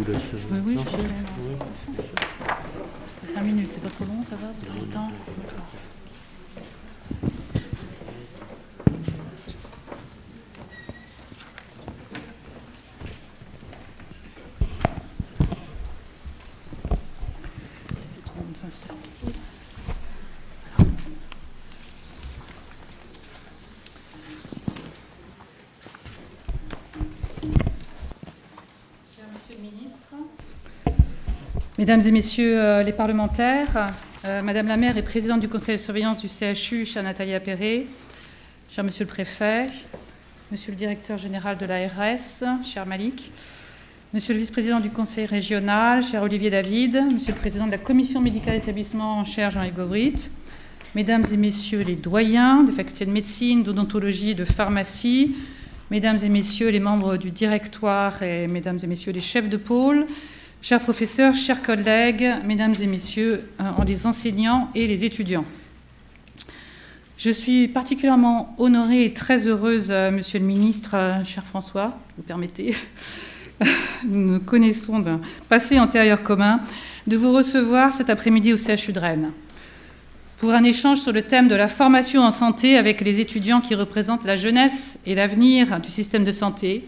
vous laisse. Oui, oui, non, je suis 5 minutes, c'est pas trop long, ça va? Vous avez le temps? Tout le monde s'installe. Mesdames et messieurs les parlementaires, Madame la maire et présidente du conseil de surveillance du CHU, chère Nathalie Appéré, cher monsieur le préfet, monsieur le directeur général de l'ARS, cher Malik, monsieur le vice-président du conseil régional, cher Olivier David, monsieur le président de la commission médicale d'établissement, cher Jean-Yves Gobrit, mesdames et messieurs les doyens des facultés de médecine, d'odontologie et de pharmacie, mesdames et messieurs les membres du directoire et mesdames et messieurs les chefs de pôle, chers professeurs, chers collègues, mesdames et messieurs, les enseignants et les étudiants. Je suis particulièrement honorée et très heureuse, monsieur le ministre, cher François, vous permettez, nous nous connaissons d'un passé antérieur commun, de vous recevoir cet après-midi au CHU de Rennes pour un échange sur le thème de la formation en santé avec les étudiants qui représentent la jeunesse et l'avenir du système de santé,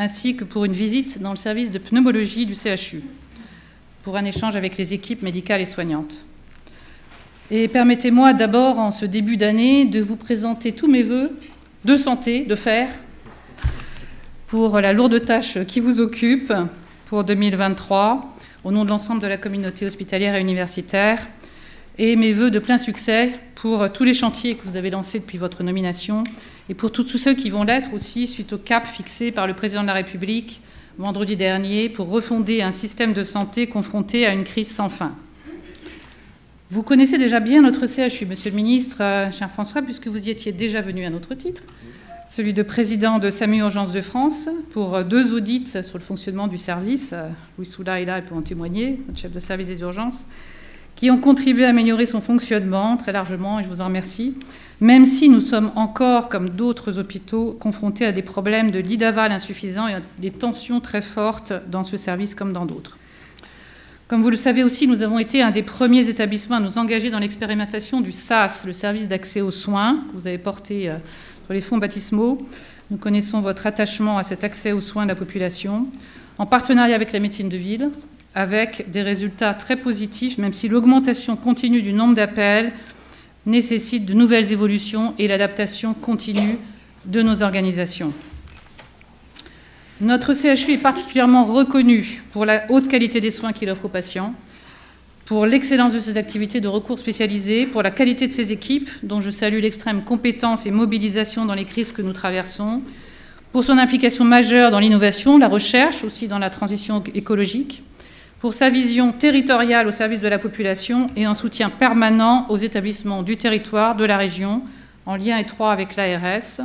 ainsi que pour une visite dans le service de pneumologie du CHU, pour un échange avec les équipes médicales et soignantes. Et permettez-moi d'abord, en ce début d'année, de vous présenter tous mes vœux de santé, de fer, pour la lourde tâche qui vous occupe pour 2023, au nom de l'ensemble de la communauté hospitalière et universitaire, et mes vœux de plein succès pour tous les chantiers que vous avez lancés depuis votre nomination, et pour tous ceux qui vont l'être aussi suite au cap fixé par le président de la République vendredi dernier pour refonder un système de santé confronté à une crise sans fin. Vous connaissez déjà bien notre CHU, monsieur le ministre, cher François, puisque vous y étiez déjà venu à notre titre, celui de président de SAMU Urgences de France, pour 2 audits sur le fonctionnement du service. Louis Soula est là et peut en témoigner, notre chef de service des urgences, qui ont contribué à améliorer son fonctionnement très largement, et je vous en remercie, même si nous sommes encore, comme d'autres hôpitaux, confrontés à des problèmes de lits d'aval insuffisants et à des tensions très fortes dans ce service comme dans d'autres. Comme vous le savez aussi, nous avons été un des premiers établissements à nous engager dans l'expérimentation du SAS, le service d'accès aux soins, que vous avez porté sur les fonds baptismaux. Nous connaissons votre attachement à cet accès aux soins de la population, en partenariat avec la médecine de ville, avec des résultats très positifs, même si l'augmentation continue du nombre d'appels nécessite de nouvelles évolutions et l'adaptation continue de nos organisations. Notre CHU est particulièrement reconnu pour la haute qualité des soins qu'il offre aux patients, pour l'excellence de ses activités de recours spécialisés, pour la qualité de ses équipes, dont je salue l'extrême compétence et mobilisation dans les crises que nous traversons, pour son implication majeure dans l'innovation, la recherche, aussi dans la transition écologique, pour sa vision territoriale au service de la population et en soutien permanent aux établissements du territoire, de la région, en lien étroit avec l'ARS,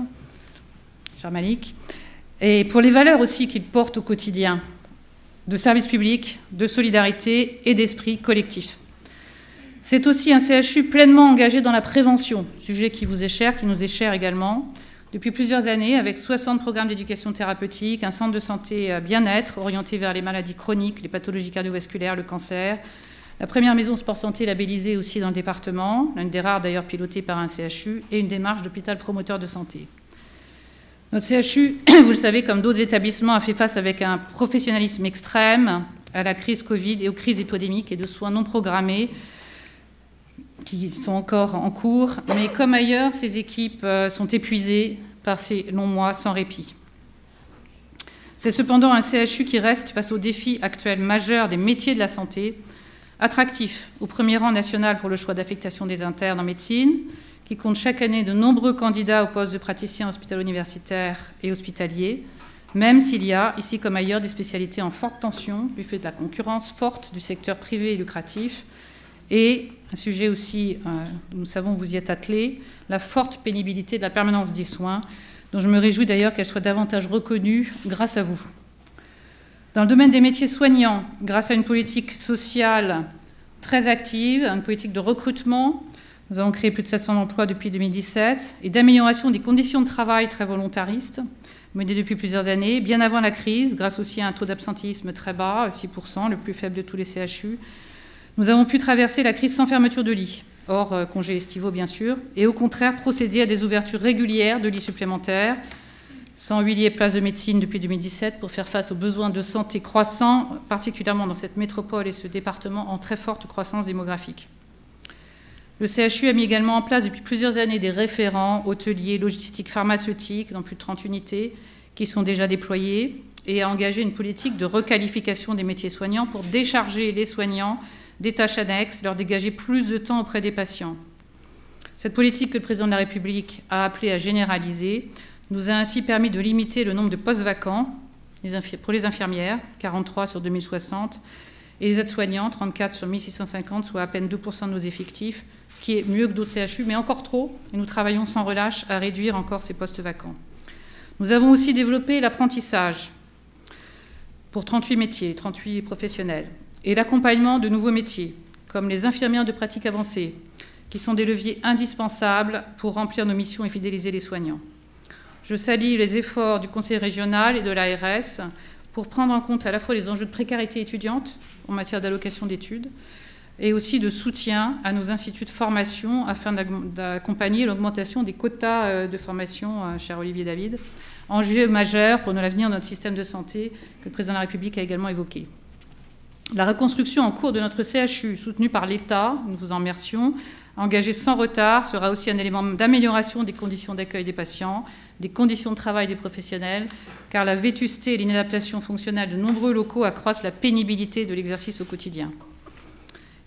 cher Malik, et pour les valeurs aussi qu'il porte au quotidien, de service public, de solidarité et d'esprit collectif. C'est aussi un CHU pleinement engagé dans la prévention, sujet qui vous est cher, qui nous est cher également, depuis plusieurs années, avec 60 programmes d'éducation thérapeutique, un centre de santé bien-être orienté vers les maladies chroniques, les pathologies cardiovasculaires, le cancer, la première maison sport-santé labellisée aussi dans le département, l'une des rares d'ailleurs pilotée par un CHU, et une démarche d'hôpital promoteur de santé. Notre CHU, vous le savez, comme d'autres établissements, a fait face avec un professionnalisme extrême à la crise Covid et aux crises épidémiques et de soins non programmés qui sont encore en cours. Mais comme ailleurs, ces équipes sont épuisées par ces longs mois sans répit. C'est cependant un CHU qui reste, face aux défis actuels majeurs des métiers de la santé, attractif, au premier rang national pour le choix d'affectation des internes en médecine, qui compte chaque année de nombreux candidats au poste de praticien hospitalo-universitaire et hospitalier, même s'il y a, ici comme ailleurs, des spécialités en forte tension, du fait de la concurrence forte du secteur privé et lucratif, et un sujet aussi, nous savons, vous y êtes attelés, la forte pénibilité de la permanence des soins, dont je me réjouis d'ailleurs qu'elle soit davantage reconnue grâce à vous. Dans le domaine des métiers soignants, grâce à une politique sociale très active, une politique de recrutement, Nous avons créé plus de 700 emplois depuis 2017 et d'amélioration des conditions de travail très volontaristes, menées depuis plusieurs années, bien avant la crise, grâce aussi à un taux d'absentéisme très bas, 6%, le plus faible de tous les CHU. Nous avons pu traverser la crise sans fermeture de lits, hors congés estivaux bien sûr, et au contraire procéder à des ouvertures régulières de lits supplémentaires, 108 lits et places de médecine depuis 2017 pour faire face aux besoins de santé croissants, particulièrement dans cette métropole et ce département en très forte croissance démographique. Le CHU a mis également en place depuis plusieurs années des référents hôteliers, logistiques, pharmaceutiques dans plus de 30 unités qui sont déjà déployés et a engagé une politique de requalification des métiers soignants pour décharger les soignants des tâches annexes, leur dégager plus de temps auprès des patients. Cette politique que le président de la République a appelée à généraliser nous a ainsi permis de limiter le nombre de postes vacants pour les infirmières, 43 sur 2060, et les aides-soignants, 34 sur 1650, soit à peine 2% de nos effectifs, ce qui est mieux que d'autres CHU, mais encore trop, et nous travaillons sans relâche à réduire encore ces postes vacants. Nous avons aussi développé l'apprentissage pour 38 métiers, 38 professionnels, et l'accompagnement de nouveaux métiers, comme les infirmières de pratique avancée, qui sont des leviers indispensables pour remplir nos missions et fidéliser les soignants. Je salue les efforts du Conseil régional et de l'ARS pour prendre en compte à la fois les enjeux de précarité étudiante en matière d'allocation d'études et aussi de soutien à nos instituts de formation afin d'accompagner l'augmentation des quotas de formation, cher Olivier David, enjeu majeur pour l'avenir de notre système de santé que le président de la République a également évoqué. La reconstruction en cours de notre CHU, soutenue par l'État, nous vous en remercions, engagée sans retard, sera aussi un élément d'amélioration des conditions d'accueil des patients, des conditions de travail des professionnels, car la vétusté et l'inadaptation fonctionnelle de nombreux locaux accroissent la pénibilité de l'exercice au quotidien.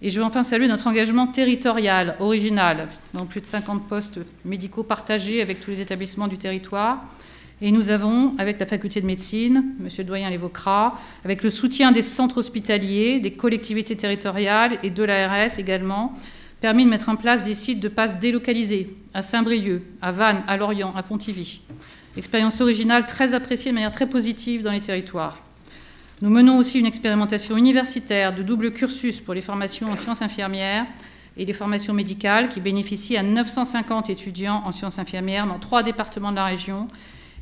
Et je veux enfin saluer notre engagement territorial, original, dans plus de 50 postes médicaux partagés avec tous les établissements du territoire. Et nous avons, avec la faculté de médecine, M. le doyen l'évoquera, avec le soutien des centres hospitaliers, des collectivités territoriales et de l'ARS également, permis de mettre en place des sites de passe délocalisés à Saint-Brieuc, à Vannes, à Lorient, à Pontivy. Expérience originale très appréciée de manière très positive dans les territoires. Nous menons aussi une expérimentation universitaire de double cursus pour les formations en sciences infirmières et les formations médicales qui bénéficient à 950 étudiants en sciences infirmières dans 3 départements de la région,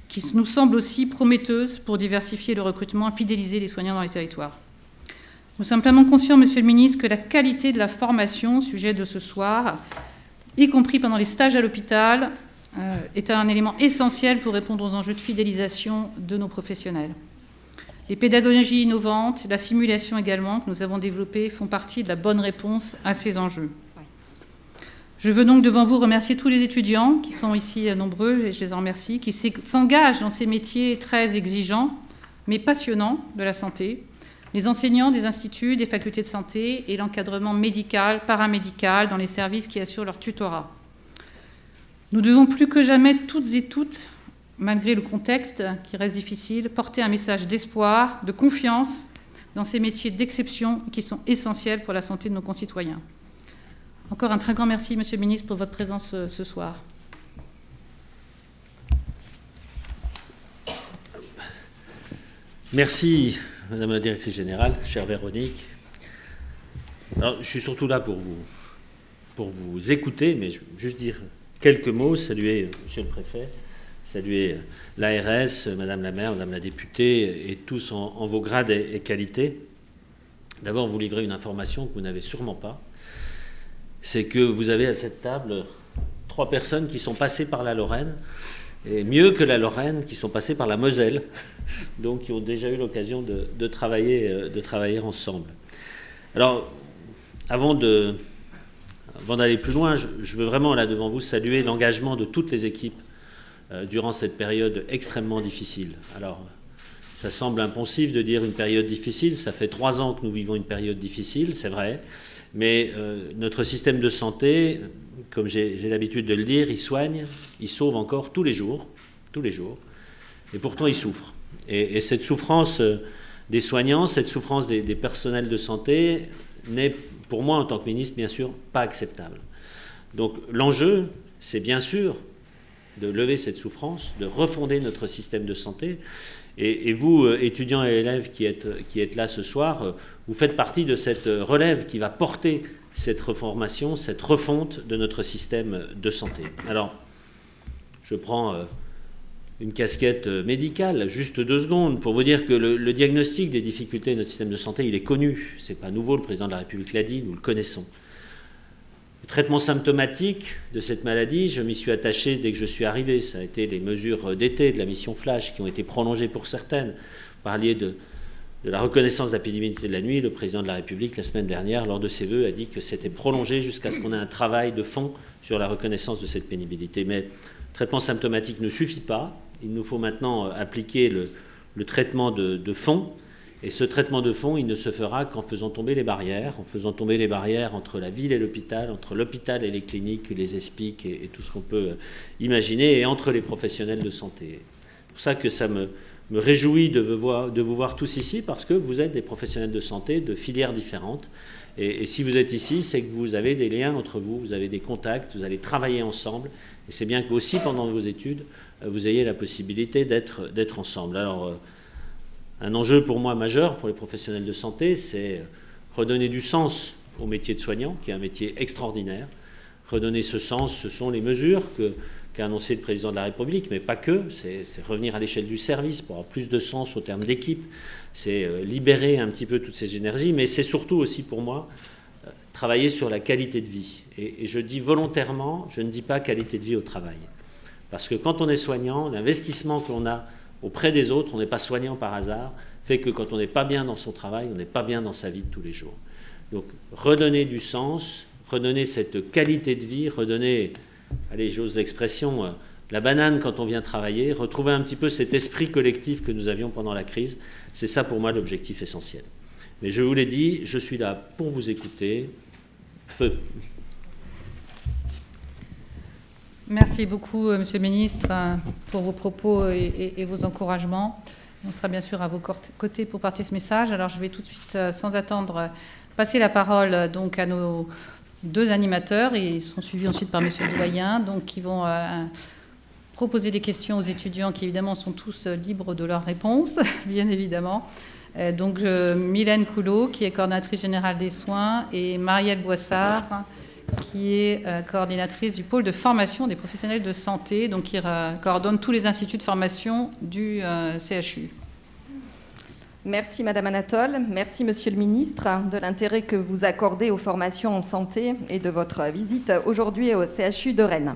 qui nous semble aussi prometteuse pour diversifier le recrutement et fidéliser les soignants dans les territoires. Nous sommes pleinement conscients, Monsieur le Ministre, que la qualité de la formation, sujet de ce soir, y compris pendant les stages à l'hôpital, est un élément essentiel pour répondre aux enjeux de fidélisation de nos professionnels. Les pédagogies innovantes, la simulation également, que nous avons développées, font partie de la bonne réponse à ces enjeux. Je veux donc devant vous remercier tous les étudiants qui sont ici nombreux, et je les en remercie, qui s'engagent dans ces métiers très exigeants, mais passionnants de la santé, les enseignants des instituts, des facultés de santé et l'encadrement médical, paramédical dans les services qui assurent leur tutorat. Nous devons plus que jamais, toutes et toutes, malgré le contexte qui reste difficile, porter un message d'espoir, de confiance dans ces métiers d'exception qui sont essentiels pour la santé de nos concitoyens. Encore un très grand merci, Monsieur le Ministre, pour votre présence ce soir. Merci, Madame la Directrice Générale, chère Véronique. Alors, je suis surtout là pour vous écouter, mais je veux juste dire quelques mots, saluer Monsieur le Préfet, saluer l'ARS, Madame la maire, Madame la députée, et tous en vos grades et qualités. D'abord, vous livrer une information que vous n'avez sûrement pas. C'est que vous avez à cette table 3 personnes qui sont passées par la Lorraine, et mieux que la Lorraine, qui sont passées par la Moselle, donc qui ont déjà eu l'occasion de travailler ensemble. Alors, avant d'aller plus loin, je veux vraiment, là, devant vous, saluer l'engagement de toutes les équipes durant cette période extrêmement difficile. Alors, ça semble impensif de dire une période difficile, ça fait 3 ans que nous vivons une période difficile, c'est vrai, mais notre système de santé, comme j'ai l'habitude de le dire, il soigne, il sauve encore tous les jours, et pourtant il souffre. Et cette souffrance des soignants, cette souffrance des personnels de santé n'est, pour moi en tant que ministre, bien sûr, pas acceptable. Donc l'enjeu, c'est bien sûr de lever cette souffrance, de refonder notre système de santé, Et vous, étudiants et élèves qui êtes là ce soir, vous faites partie de cette relève qui va porter cette reformation, cette refonte de notre système de santé. Alors, je prends une casquette médicale, juste 2 secondes, pour vous dire que le diagnostic des difficultés de notre système de santé, il est connu. Ce n'est pas nouveau, le président de la République l'a dit, nous le connaissons. Le traitement symptomatique de cette maladie, je m'y suis attaché dès que je suis arrivé. Ça a été les mesures d'été de la mission Flash qui ont été prolongées pour certaines. Vous parliez de la reconnaissance de la pénibilité de la nuit. Le président de la République, la semaine dernière, lors de ses vœux, a dit que c'était prolongé jusqu'à ce qu'on ait un travail de fond sur la reconnaissance de cette pénibilité. Mais le traitement symptomatique ne suffit pas. Il nous faut maintenant appliquer le traitement de fond. Et ce traitement de fond, il ne se fera qu'en faisant tomber les barrières, entre la ville et l'hôpital, entre l'hôpital et les cliniques, les ESPIC et tout ce qu'on peut imaginer, et entre les professionnels de santé. C'est pour ça que ça me réjouit de vous voir tous ici, parce que vous êtes des professionnels de santé de filières différentes. Et si vous êtes ici, c'est que vous avez des liens entre vous, vous avez des contacts, vous allez travailler ensemble. Et c'est bien qu'aussi, pendant vos études, vous ayez la possibilité d'être ensemble. Alors, un enjeu pour moi majeur, pour les professionnels de santé, c'est redonner du sens au métier de soignant, qui est un métier extraordinaire. Redonner ce sens, ce sont les mesures qu'a annoncé le président de la République, mais pas que. C'est revenir à l'échelle du service pour avoir plus de sens au terme d'équipe. C'est libérer un petit peu toutes ces énergies, mais c'est surtout aussi pour moi travailler sur la qualité de vie. Et je dis volontairement, je ne dis pas qualité de vie au travail. Parce que quand on est soignant, l'investissement que l'on a auprès des autres, on n'est pas soignant par hasard, fait que quand on n'est pas bien dans son travail, on n'est pas bien dans sa vie de tous les jours. Donc redonner du sens, redonner cette qualité de vie, redonner, allez, j'ose l'expression, la banane quand on vient travailler, retrouver un petit peu cet esprit collectif que nous avions pendant la crise, c'est ça pour moi l'objectif essentiel. Mais je vous l'ai dit, je suis là pour vous écouter. Feu. Merci beaucoup, Monsieur le Ministre, pour vos propos et vos encouragements. On sera bien sûr à vos côtés pour porter ce message. Alors, je vais tout de suite, sans attendre, passer la parole donc à nos 2 animateurs. Et ils seront suivis ensuite par Monsieur le doyen, donc qui vont proposer des questions aux étudiants qui, évidemment, sont tous libres de leurs réponses, bien évidemment. Donc, Mylène Coulot, qui est coordonnatrice générale des soins, et Marielle Boissard, qui est coordinatrice du pôle de formation des professionnels de santé, donc qui coordonne tous les instituts de formation du CHU. Merci Madame Anatole, merci Monsieur le Ministre de l'intérêt que vous accordez aux formations en santé et de votre visite aujourd'hui au CHU de Rennes.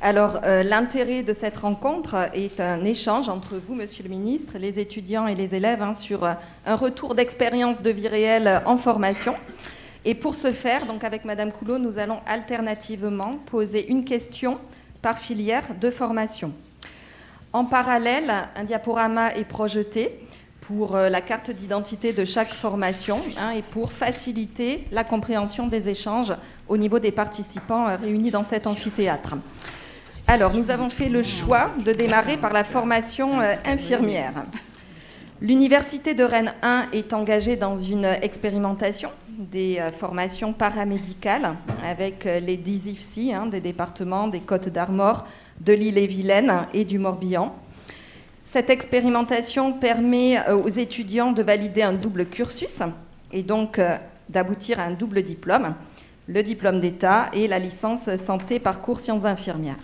Alors, l'intérêt de cette rencontre est un échange entre vous, Monsieur le Ministre, les étudiants et les élèves, sur un retour d'expérience de vie réelle en formation. Et pour ce faire, donc avec Madame Coulot, nous allons alternativement poser une question par filière de formation. En parallèle, un diaporama est projeté pour la carte d'identité de chaque formation et pour faciliter la compréhension des échanges au niveau des participants réunis dans cet amphithéâtre. Alors, nous avons fait le choix de démarrer par la formation infirmière. L'Université de Rennes 1 est engagée dans une expérimentation des formations paramédicales avec les 10 IFSI des départements des Côtes-d'Armor, de l'Ille-et-Vilaine et du Morbihan. Cette expérimentation permet aux étudiants de valider un double cursus et donc d'aboutir à un double diplôme, le diplôme d'État et la licence santé parcours sciences infirmières.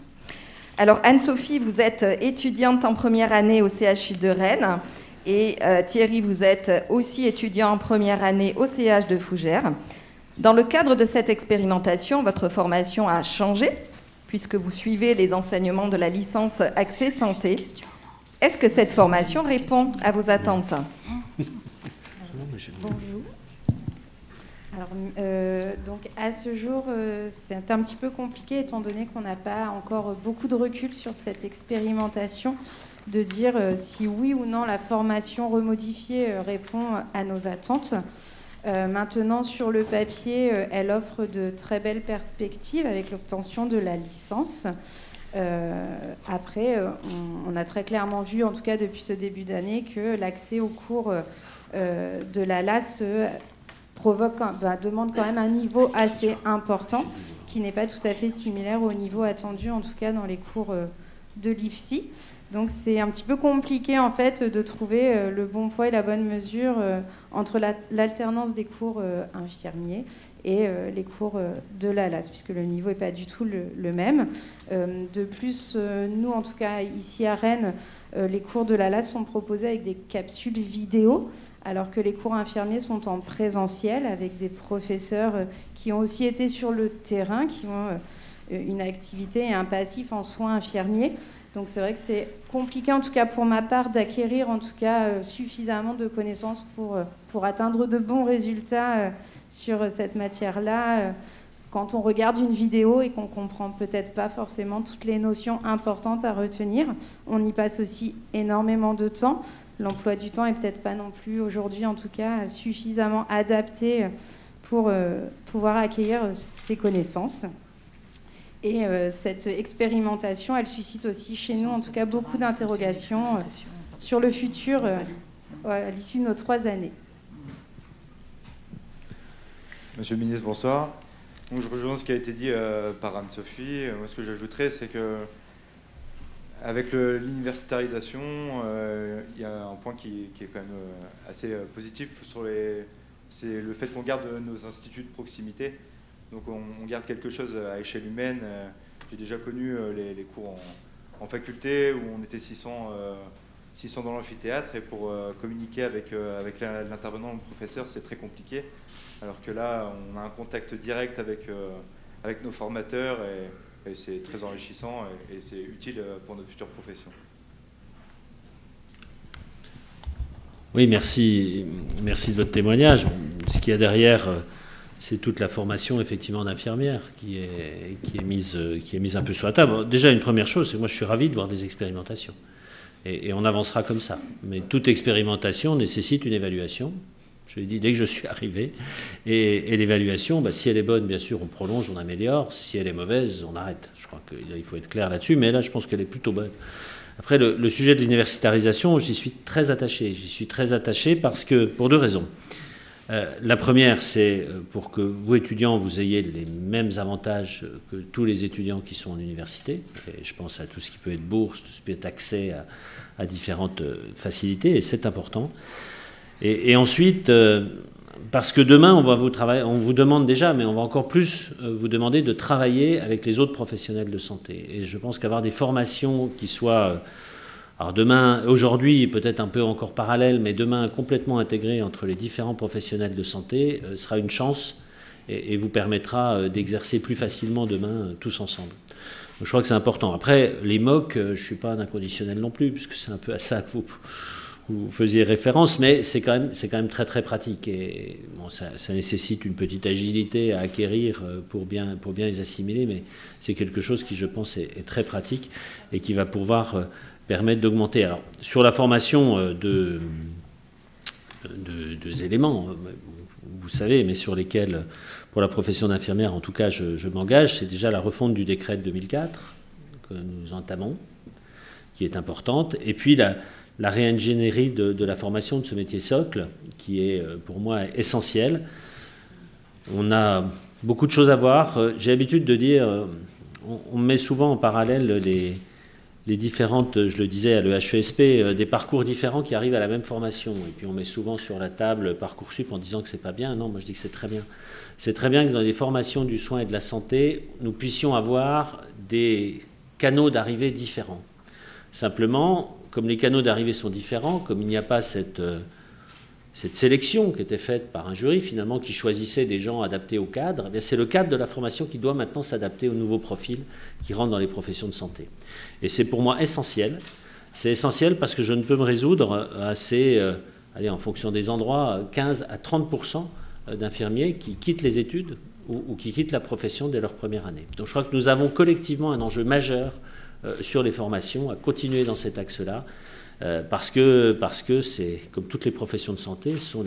Alors Anne-Sophie, vous êtes étudiante en première année au CHU de Rennes et Thierry, vous êtes aussi étudiant en première année au CH de Fougères. Dans le cadre de cette expérimentation, votre formation a changé puisque vous suivez les enseignements de la licence Accès Santé. Est-ce que cette formation répond à vos attentes ? Alors, donc à ce jour, c'est un petit peu compliqué étant donné qu'on n'a pas encore beaucoup de recul sur cette expérimentation, de dire si oui ou non la formation remodifiée répond à nos attentes. Maintenant, sur le papier, elle offre de très belles perspectives avec l'obtention de la licence. Après, on a très clairement vu, en tout cas depuis ce début d'année, que l'accès aux cours de la LAS demande quand même un niveau assez important, qui n'est pas tout à fait similaire au niveau attendu, en tout cas dans les cours de l'IFSI. Donc c'est un petit peu compliqué en fait de trouver le bon poids et la bonne mesure entre l'alternance des cours infirmiers et les cours de l'ALAS, puisque le niveau n'est pas du tout le même. De plus, nous en tout cas ici à Rennes, les cours de l'ALAS sont proposés avec des capsules vidéo, alors que les cours infirmiers sont en présentiel avec des professeurs qui ont aussi été sur le terrain, qui ont une activité et un passif en soins infirmiers. Donc c'est vrai que c'est compliqué, en tout cas pour ma part, d'acquérir en tout cas suffisamment de connaissances pour atteindre de bons résultats sur cette matière-là. Quand on regarde une vidéo et qu'on comprend peut-être pas forcément toutes les notions importantes à retenir, on y passe aussi énormément de temps. L'emploi du temps est peut-être pas non plus aujourd'hui, en tout cas, suffisamment adapté pour pouvoir acquérir ces connaissances. Et cette expérimentation, elle suscite aussi chez nous, en tout cas, beaucoup d'interrogations sur le futur à l'issue de nos 3 années. Monsieur le ministre, bonsoir. Donc, je rejoins ce qui a été dit par Anne-Sophie. Moi, ce que j'ajouterais, c'est que avec l'universitarisation, il y a un point qui est quand même assez positif c'est le fait qu'on garde nos instituts de proximité. Donc on garde quelque chose à échelle humaine. J'ai déjà connu les cours en faculté où on était 600 dans l'amphithéâtre, et pour communiquer avec l'intervenant, le professeur, c'est très compliqué. Alors que là, on a un contact direct avec nos formateurs, et c'est très enrichissant et c'est utile pour notre future profession. Oui, merci de votre témoignage. Ce qu'il y a derrière, c'est toute la formation effectivement d'infirmières qui est mise un peu sur la table. Bon, déjà, une première chose, c'est que moi je suis ravi de voir des expérimentations. Et on avancera comme ça. Mais toute expérimentation nécessite une évaluation. Je l'ai dit dès que je suis arrivé. Et l'évaluation, si elle est bonne, bien sûr, on prolonge, on améliore. Si elle est mauvaise, on arrête. Je crois qu'il faut être clair là-dessus. Mais là, je pense qu'elle est plutôt bonne. Après, le sujet de l'universitarisation, j'y suis très attaché. J'y suis très attaché pour 2 raisons. La première, c'est pour que vous, étudiants, vous ayez les mêmes avantages que tous les étudiants qui sont en université. Et je pense à tout ce qui peut être bourse, tout ce qui peut être accès à différentes facilités, et c'est important. Et ensuite, parce que demain, on vous demande déjà, mais on va encore plus vous demander de travailler avec les autres professionnels de santé. Et je pense qu'avoir des formations qui soient... Alors demain, aujourd'hui, peut-être un peu encore parallèle, mais demain complètement intégré entre les différents professionnels de santé sera une chance et vous permettra d'exercer plus facilement demain tous ensemble. Donc je crois que c'est important. Après, les MOOC, je ne suis pas un inconditionnel non plus, puisque c'est un peu à ça que vous faisiez référence, mais c'est quand même très très pratique. Et bon, ça nécessite une petite agilité à acquérir pour bien les assimiler, mais c'est quelque chose qui, je pense, est très pratique et qui va pouvoir... permettre d'augmenter. Alors, sur la formation de éléments, vous savez, mais sur lesquels, pour la profession d'infirmière, en tout cas, je m'engage, c'est déjà la refonte du décret de 2004 que nous entamons, qui est importante, et puis la réingénierie de la formation de ce métier socle, qui est pour moi essentiel. On a beaucoup de choses à voir. J'ai l'habitude de dire, on met souvent en parallèle les différentes, je le disais à l'EHESP, des parcours différents qui arrivent à la même formation. Et puis on met souvent sur la table Parcoursup en disant que c'est pas bien. Non, moi je dis que c'est très bien. C'est très bien que dans les formations du soin et de la santé, nous puissions avoir des canaux d'arrivée différents. Simplement, comme les canaux d'arrivée sont différents, comme il n'y a pas cette sélection qui était faite par un jury, finalement, qui choisissait des gens adaptés au cadre, c'est le cadre de la formation qui doit maintenant s'adapter aux nouveaux profils qui rentrent dans les professions de santé. Et c'est pour moi essentiel. C'est essentiel parce que je ne peux me résoudre à en fonction des endroits, 15 à 30% d'infirmiers qui quittent les études ou qui quittent la profession dès leur première année. Donc je crois que nous avons collectivement un enjeu majeur sur les formations, à continuer dans cet axe-là, parce que c'est, comme toutes les professions de santé, ce sont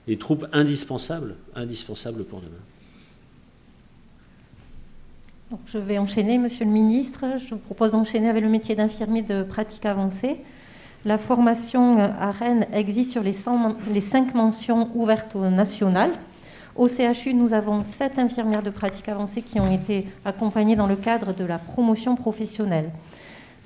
les troupes indispensables pour demain. Donc, je vais enchaîner, Monsieur le Ministre. Je vous propose d'enchaîner avec le métier d'infirmier de pratique avancée. La formation à Rennes existe sur les 5 mentions ouvertes au national. Au CHU, nous avons 7 infirmières de pratique avancée qui ont été accompagnées dans le cadre de la promotion professionnelle.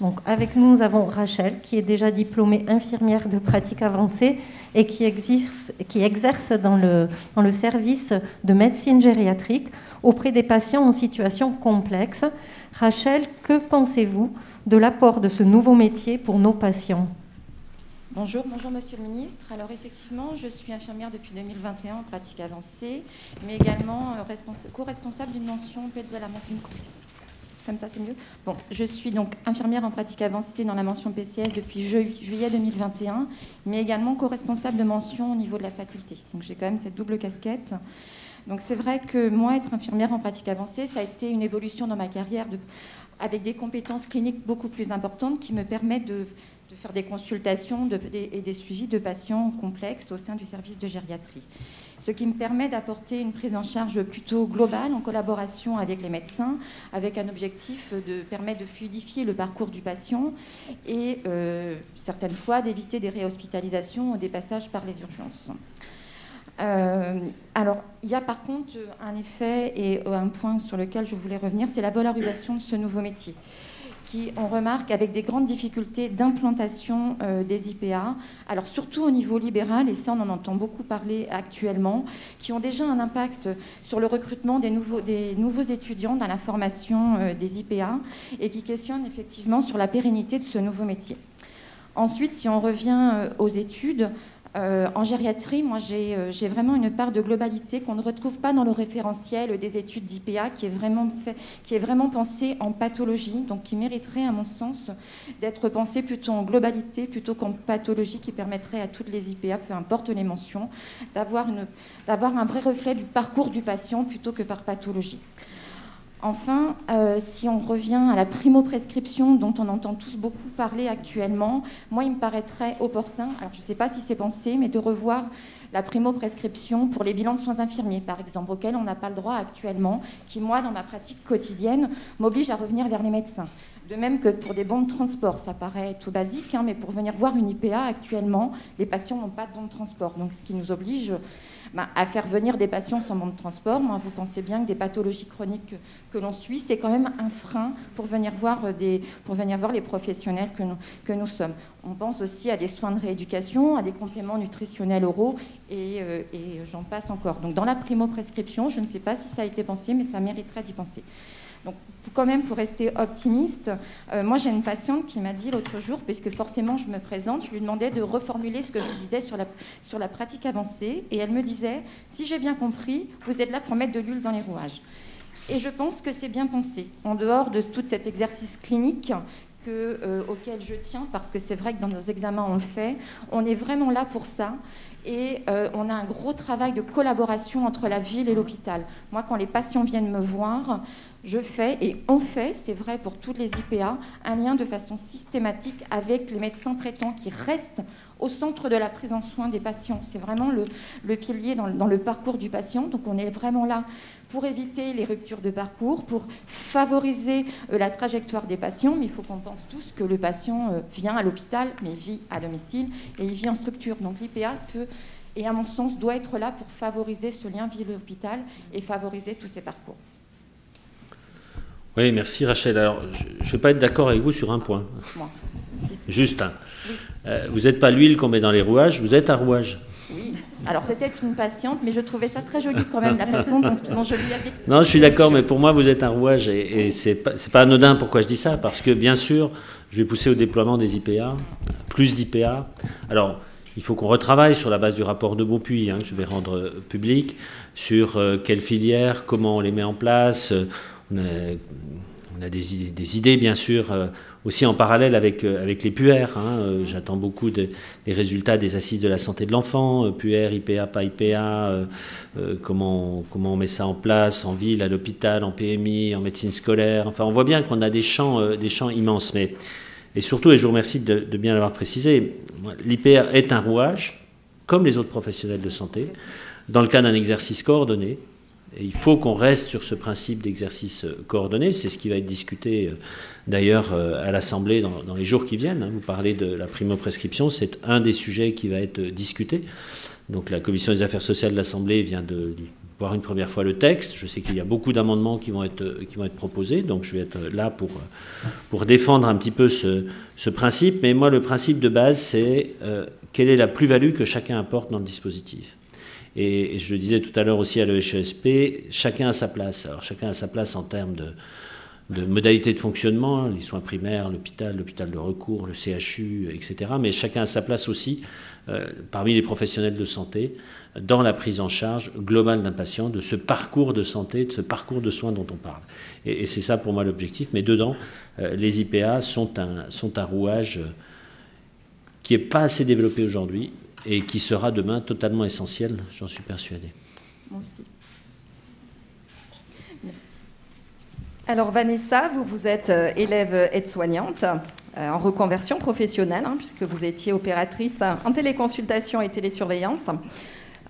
Donc, avec nous, nous avons Rachel, qui est déjà diplômée infirmière de pratique avancée et qui exerce dans le service de médecine gériatrique auprès des patients en situation complexe. Rachel, que pensez-vous de l'apport de ce nouveau métier pour nos patients? Bonjour Monsieur le Ministre. Alors effectivement, je suis infirmière depuis 2021 en pratique avancée, mais également co-responsable d'une mention pédiatrie. Comme ça, c'est mieux. Bon, je suis donc infirmière en pratique avancée dans la mention PCS depuis juillet 2021, mais également co-responsable de mention au niveau de la faculté. Donc j'ai quand même cette double casquette. Donc c'est vrai que moi, être infirmière en pratique avancée, ça a été une évolution dans ma carrière avec des compétences cliniques beaucoup plus importantes qui me permettent de faire des consultations et des suivis de patients complexes au sein du service de gériatrie. Ce qui me permet d'apporter une prise en charge plutôt globale en collaboration avec les médecins, avec un objectif de permettre de fluidifier le parcours du patient et certaines fois d'éviter des réhospitalisations ou des passages par les urgences. Alors, il y a par contre un effet et un point sur lequel je voulais revenir, c'est la valorisation de ce nouveau métier, qui, on remarque, avec des grandes difficultés d'implantation des IPA, alors surtout au niveau libéral, et ça on en entend beaucoup parler actuellement, qui ont déjà un impact sur le recrutement des nouveaux étudiants dans la formation des IPA, et qui questionnent effectivement sur la pérennité de ce nouveau métier. Ensuite, si on revient aux études, en gériatrie, moi j'ai vraiment une part de globalité qu'on ne retrouve pas dans le référentiel des études d'IPA qui est vraiment pensé en pathologie, donc qui mériterait à mon sens d'être pensé plutôt en globalité plutôt qu'en pathologie, qui permettrait à toutes les IPA, peu importe les mentions, d'avoir un vrai reflet du parcours du patient plutôt que par pathologie. Enfin, si on revient à la primo-prescription dont on entend tous beaucoup parler actuellement, moi, il me paraîtrait opportun, alors je ne sais pas si c'est pensé, mais de revoir la primo-prescription pour les bilans de soins infirmiers, par exemple, auxquels on n'a pas le droit actuellement, qui, moi, dans ma pratique quotidienne, m'oblige à revenir vers les médecins. De même que pour des bons de transport, ça paraît tout basique, hein, mais pour venir voir une IPA, actuellement, les patients n'ont pas de bons de transport. Donc, ce qui nous oblige à faire venir des patients sans bon de transport. Moi, vous pensez bien que des pathologies chroniques que l'on suit, c'est quand même un frein pour venir voir les professionnels que nous sommes. On pense aussi à des soins de rééducation, à des compléments nutritionnels oraux, et j'en passe encore. Donc, dans la primo-prescription, je ne sais pas si ça a été pensé, mais ça mériterait d'y penser. Donc, quand même, pour rester optimiste, moi j'ai une patiente qui m'a dit l'autre jour, puisque forcément je me présente, je lui demandais de reformuler ce que je disais sur la pratique avancée, et elle me disait, si j'ai bien compris, vous êtes là pour mettre de l'huile dans les rouages. Et je pense que c'est bien pensé, en dehors de tout cet exercice clinique auquel je tiens, parce que c'est vrai que dans nos examens on le fait, on est vraiment là pour ça. Et on a un gros travail de collaboration entre la ville et l'hôpital. Moi, quand les patients viennent me voir, je fais, et on fait, c'est vrai pour toutes les IPA, un lien de façon systématique avec les médecins traitants qui restent au centre de la prise en soin des patients. C'est vraiment le pilier dans le parcours du patient. Donc on est vraiment là pour éviter les ruptures de parcours, pour favoriser la trajectoire des patients. Mais il faut qu'on pense tous que le patient vient à l'hôpital, mais vit à domicile et il vit en structure. Donc l'IPA peut, et à mon sens, doit être là pour favoriser ce lien ville-hôpital et favoriser tous ces parcours. Oui, merci Rachel. Alors, je ne vais pas être d'accord avec vous sur un point. Moi. Juste un. Oui. Vous n'êtes pas l'huile qu'on met dans les rouages, vous êtes un rouage. Oui, alors c'était une patiente, mais je trouvais ça très joli quand même, la façon dont je lui avais expliqué. Non, je suis d'accord, mais pour moi, vous êtes un rouage. Et c'est pas anodin pourquoi je dis ça, parce que bien sûr, je vais pousser au déploiement des IPA, plus d'IPA. Alors, il faut qu'on retravaille sur la base du rapport de Beaupuy, que je vais rendre public, sur quelles filières, comment on les met en place. On a des idées, bien sûr, aussi en parallèle avec les PUR. J'attends beaucoup des résultats des assises de la santé de l'enfant, PUR, IPA, pas IPA, comment on met ça en place en ville, à l'hôpital, en PMI, en médecine scolaire. Enfin, on voit bien qu'on a des champs immenses. Et surtout, et je vous remercie de bien l'avoir précisé, l'IPA est un rouage, comme les autres professionnels de santé, dans le cas d'un exercice coordonné. Et il faut qu'on reste sur ce principe d'exercice coordonné. C'est ce qui va être discuté d'ailleurs à l'Assemblée dans les jours qui viennent. Vous parlez de la primo-prescription, c'est un des sujets qui va être discuté. Donc la Commission des affaires sociales de l'Assemblée vient de voir une première fois le texte. Je sais qu'il y a beaucoup d'amendements qui vont être proposés, donc je vais être là pour défendre un petit peu ce principe. Mais moi, le principe de base, c'est quelle est la plus-value que chacun apporte dans le dispositif. Et je le disais tout à l'heure aussi à l'EHESP, chacun a sa place. Alors chacun a sa place en termes de modalités de fonctionnement, les soins primaires, l'hôpital de recours, le CHU, etc. Mais chacun a sa place aussi parmi les professionnels de santé dans la prise en charge globale d'un patient, de ce parcours de santé, de ce parcours de soins dont on parle. Et c'est ça pour moi l'objectif. Mais dedans, les IPA sont un rouage qui n'est pas assez développé aujourd'hui et qui sera demain totalement essentiel, j'en suis persuadé. Moi aussi. Merci. Alors Vanessa, vous êtes élève aide-soignante en reconversion professionnelle, puisque vous étiez opératrice en téléconsultation et télésurveillance.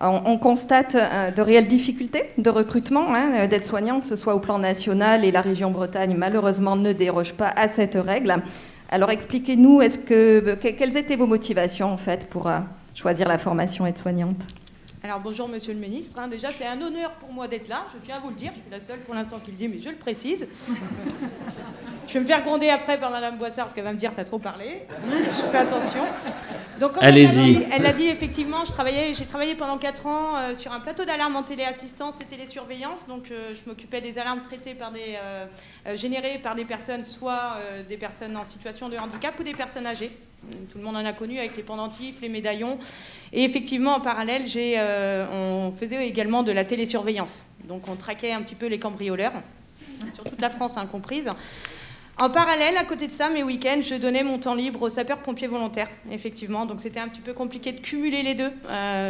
On constate de réelles difficultés de recrutement d'aides-soignants, que ce soit au plan national, et la région Bretagne, malheureusement, ne déroge pas à cette règle. Alors expliquez-nous, quelles étaient vos motivations en fait pour choisir la formation aide-soignante? Alors bonjour Monsieur le Ministre, déjà c'est un honneur pour moi d'être là, je tiens à vous le dire, je suis la seule pour l'instant qui le dit, mais je le précise. Je vais me faire gronder après par Madame Boissard, parce qu'elle va me dire t'as trop parlé, je fais attention. Donc, allez-y. Elle l'a dit effectivement, j'ai travaillé pendant 4 ans sur un plateau d'alarme en téléassistance et télésurveillance, donc je m'occupais des alarmes traitées par générées par des personnes, soit des personnes en situation de handicap ou des personnes âgées. Tout le monde en a connu avec les pendentifs, les médaillons. Et effectivement, en parallèle, on faisait également de la télésurveillance. Donc on traquait un petit peu les cambrioleurs, sur toute la France comprise. En parallèle, à côté de ça, mes week-ends, je donnais mon temps libre aux sapeurs-pompiers volontaires, effectivement. Donc c'était un petit peu compliqué de cumuler les deux,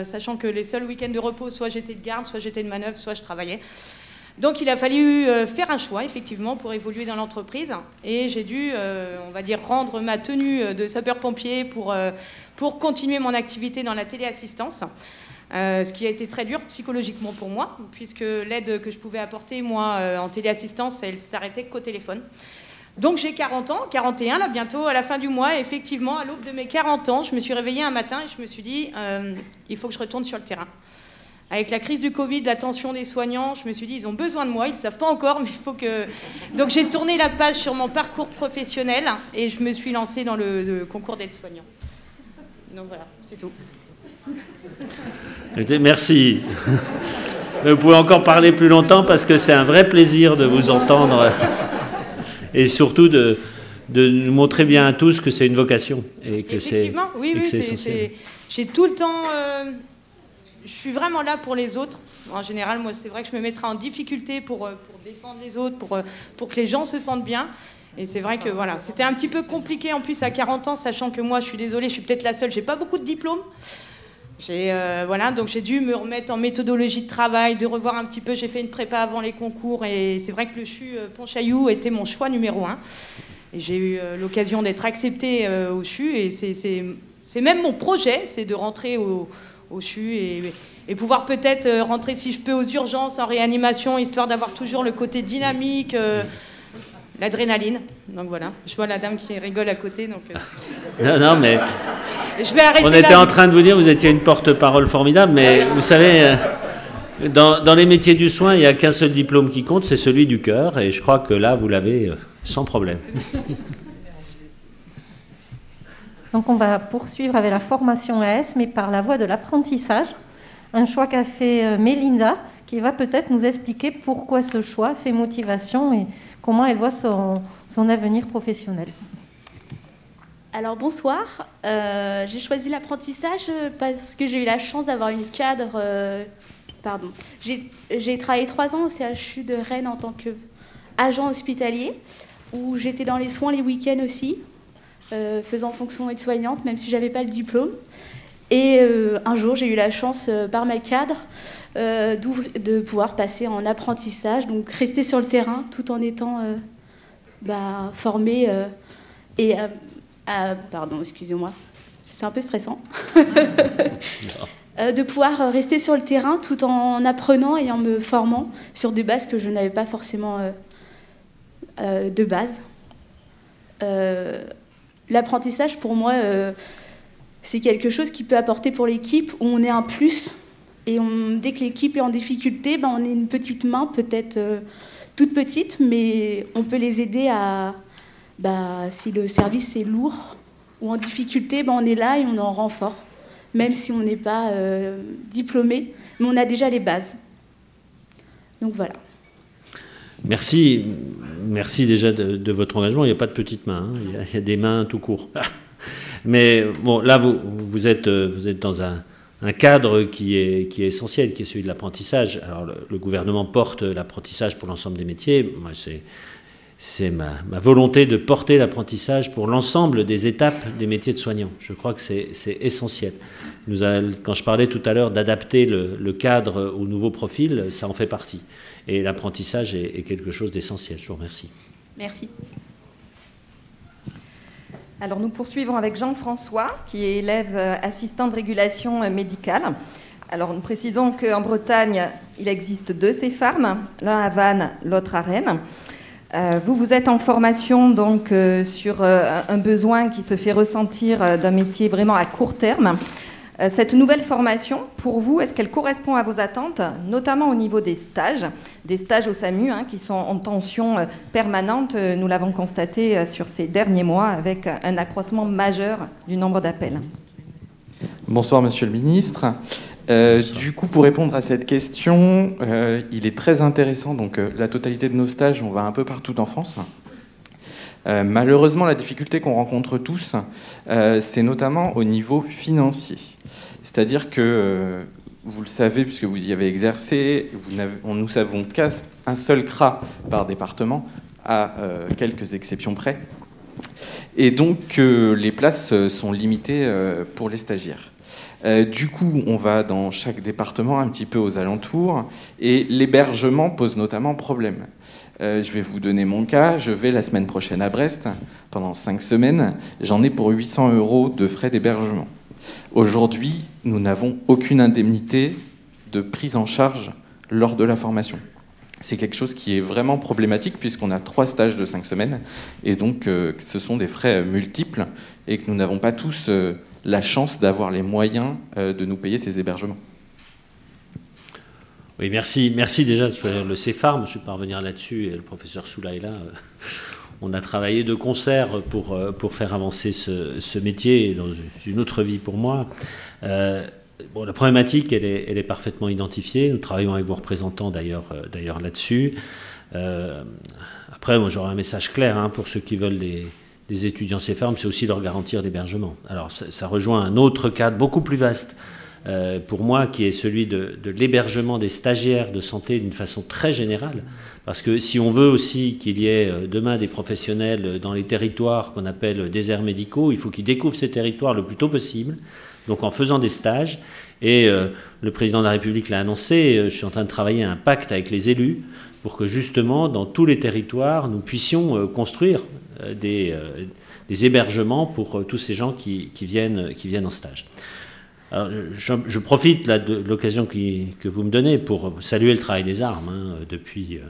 sachant que les seuls week-ends de repos, soit j'étais de garde, soit j'étais de manœuvre, soit je travaillais. Donc il a fallu faire un choix, effectivement, pour évoluer dans l'entreprise. Et j'ai dû, on va dire, rendre ma tenue de sapeur-pompier pour continuer mon activité dans la téléassistance. Ce qui a été très dur psychologiquement pour moi, puisque l'aide que je pouvais apporter, moi, en téléassistance, elle s'arrêtait qu'au téléphone. Donc j'ai 40 ans, 41 là bientôt à la fin du mois, et effectivement à l'aube de mes 40 ans, je me suis réveillée un matin et je me suis dit il faut que je retourne sur le terrain. Avec la crise du Covid, la tension des soignants, je me suis dit ils ont besoin de moi, ils ne savent pas encore, mais il faut que... Donc j'ai tourné la page sur mon parcours professionnel et je me suis lancée dans le concours d'aide-soignant. Donc voilà, c'est tout. Merci. Vous pouvez encore parler plus longtemps parce que c'est un vrai plaisir de vous entendre. Et surtout de nous montrer bien à tous que c'est une vocation. Et que effectivement, oui, j'ai tout le temps... je suis vraiment là pour les autres. En général, moi, c'est vrai que je me mettrai en difficulté pour défendre les autres, pour que les gens se sentent bien. Et c'est vrai que voilà, c'était un petit peu compliqué en plus à 40 ans, sachant que moi, je suis désolée, je suis peut-être la seule, j'ai pas beaucoup de diplômes. Voilà, donc j'ai dû me remettre en méthodologie de travail, de revoir un petit peu. J'ai fait une prépa avant les concours et c'est vrai que le CHU Pontchaillou était mon choix numéro 1. Et j'ai eu l'occasion d'être acceptée au CHU et c'est même mon projet, c'est de rentrer au CHU et pouvoir peut-être rentrer si je peux aux urgences en réanimation, histoire d'avoir toujours le côté dynamique, l'adrénaline. Donc voilà, je vois la dame qui rigole à côté. Donc, non, mais... Je vais arrêter. On était en train de vous dire, vous étiez une porte-parole formidable, mais vous savez, dans les métiers du soin, il n'y a qu'un seul diplôme qui compte, c'est celui du cœur, et je crois que là, vous l'avez sans problème. Donc on va poursuivre avec la formation AS, mais par la voie de l'apprentissage. Un choix qu'a fait Mélinda, qui va peut-être nous expliquer pourquoi ce choix, ses motivations et comment elle voit son avenir professionnel. Alors bonsoir, j'ai choisi l'apprentissage parce que j'ai eu la chance d'avoir une cadre... J'ai travaillé 3 ans au CHU de Rennes en tant qu'agent hospitalier, où j'étais dans les soins les week-ends aussi, faisant fonction aide-soignante, même si je n'avais pas le diplôme. Et un jour, j'ai eu la chance, par ma cadre, de pouvoir passer en apprentissage, donc rester sur le terrain tout en étant formée et... pardon, excusez-moi, c'est un peu stressant. De pouvoir rester sur le terrain tout en apprenant et en me formant sur des bases que je n'avais pas forcément de base. L'apprentissage, pour moi, c'est quelque chose qui peut apporter pour l'équipe, où on est un plus Et dès que l'équipe est en difficulté, ben, on est une petite main, peut-être toute petite, mais on peut les aider à... si le service est lourd ou en difficulté, ben, on est là et on est en renfort. Même si on n'est pas diplômé, mais on a déjà les bases. Donc voilà. Merci déjà de votre engagement. Il n'y a pas de petites mains, hein. Il y a des mains tout court. Mais bon, là, vous êtes dans un cadre qui est essentiel, qui est celui de l'apprentissage. Alors, le gouvernement porte l'apprentissage pour l'ensemble des métiers. Moi, c'est ma volonté de porter l'apprentissage pour l'ensemble des étapes des métiers de soignants. Je crois que c'est essentiel. Quand je parlais tout à l'heure d'adapter le cadre au nouveau profil, ça en fait partie. Et l'apprentissage est quelque chose d'essentiel. Je vous remercie. Merci. Alors nous poursuivons avec Jean-François, qui est élève assistant de régulation médicale. Alors nous précisons qu'en Bretagne, il existe 2 CEFARM, l'un à Vannes, l'autre à Rennes. Vous êtes en formation donc sur un besoin qui se fait ressentir d'un métier vraiment à court terme. Cette nouvelle formation, pour vous, est-ce qu'elle correspond à vos attentes, notamment au niveau des stages au SAMU, hein, qui sont en tension permanente, nous l'avons constaté sur ces derniers mois, avec un accroissement majeur du nombre d'appels. Bonsoir, Monsieur le Ministre. Du coup, pour répondre à cette question, il est très intéressant. Donc, la totalité de nos stages, on va un peu partout en France. Malheureusement, la difficulté qu'on rencontre tous, c'est notamment au niveau financier. C'est-à-dire que, vous le savez, puisque vous y avez exercé, nous savons qu'un seul CRA par département, à quelques exceptions près. Et donc, les places sont limitées pour les stagiaires. Du coup, on va dans chaque département, un petit peu aux alentours, et l'hébergement pose notamment problème. Je vais vous donner mon cas. Je vais la semaine prochaine à Brest, pendant 5 semaines. J'en ai pour 800 € de frais d'hébergement. Aujourd'hui, nous n'avons aucune indemnité de prise en charge lors de la formation. C'est quelque chose qui est vraiment problématique, puisqu'on a 3 stages de 5 semaines, et donc ce sont des frais multiples, et que nous n'avons pas tous la chance d'avoir les moyens de nous payer ces hébergements. Oui, merci déjà de choisir le CEFARM. Je ne vais pas revenir là-dessus, et le professeur Soula est là. On a travaillé de concert pour faire avancer ce métier dans une autre vie pour moi. Bon, la problématique, elle est parfaitement identifiée. Nous travaillons avec vos représentants d'ailleurs là-dessus. Après, moi, j'aurais un message clair, hein, pour ceux qui veulent des étudiants CEFARM, c'est aussi leur garantir l'hébergement. Alors, ça rejoint un autre cadre beaucoup plus vaste pour moi, qui est celui de l'hébergement des stagiaires de santé d'une façon très générale. Parce que si on veut aussi qu'il y ait demain des professionnels dans les territoires qu'on appelle déserts médicaux, il faut qu'ils découvrent ces territoires le plus tôt possible, donc en faisant des stages. Et le président de la République l'a annoncé, je suis en train de travailler un pacte avec les élus pour que justement, dans tous les territoires, nous puissions construire des hébergements pour tous ces gens qui viennent en stage. Alors, je profite là de l'occasion que vous me donnez pour saluer le travail des armes, hein, depuis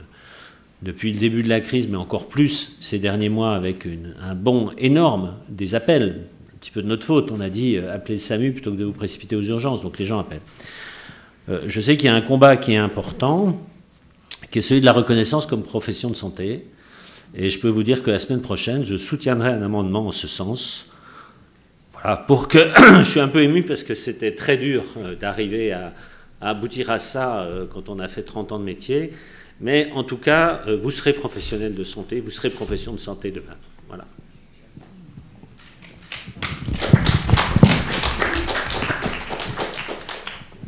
le début de la crise, mais encore plus ces derniers mois, avec un bond énorme des appels. Un petit peu de notre faute, on a dit appelez le SAMU plutôt que de vous précipiter aux urgences, donc les gens appellent. Je sais qu'il y a un combat qui est important, qui est celui de la reconnaissance comme profession de santé, et je peux vous dire que la semaine prochaine, je soutiendrai un amendement en ce sens. Voilà, pour que... je suis un peu ému parce que c'était très dur d'arriver à aboutir à ça quand on a fait 30 ans de métier. Mais en tout cas, vous serez professionnel de santé, vous serez profession de santé demain. Voilà.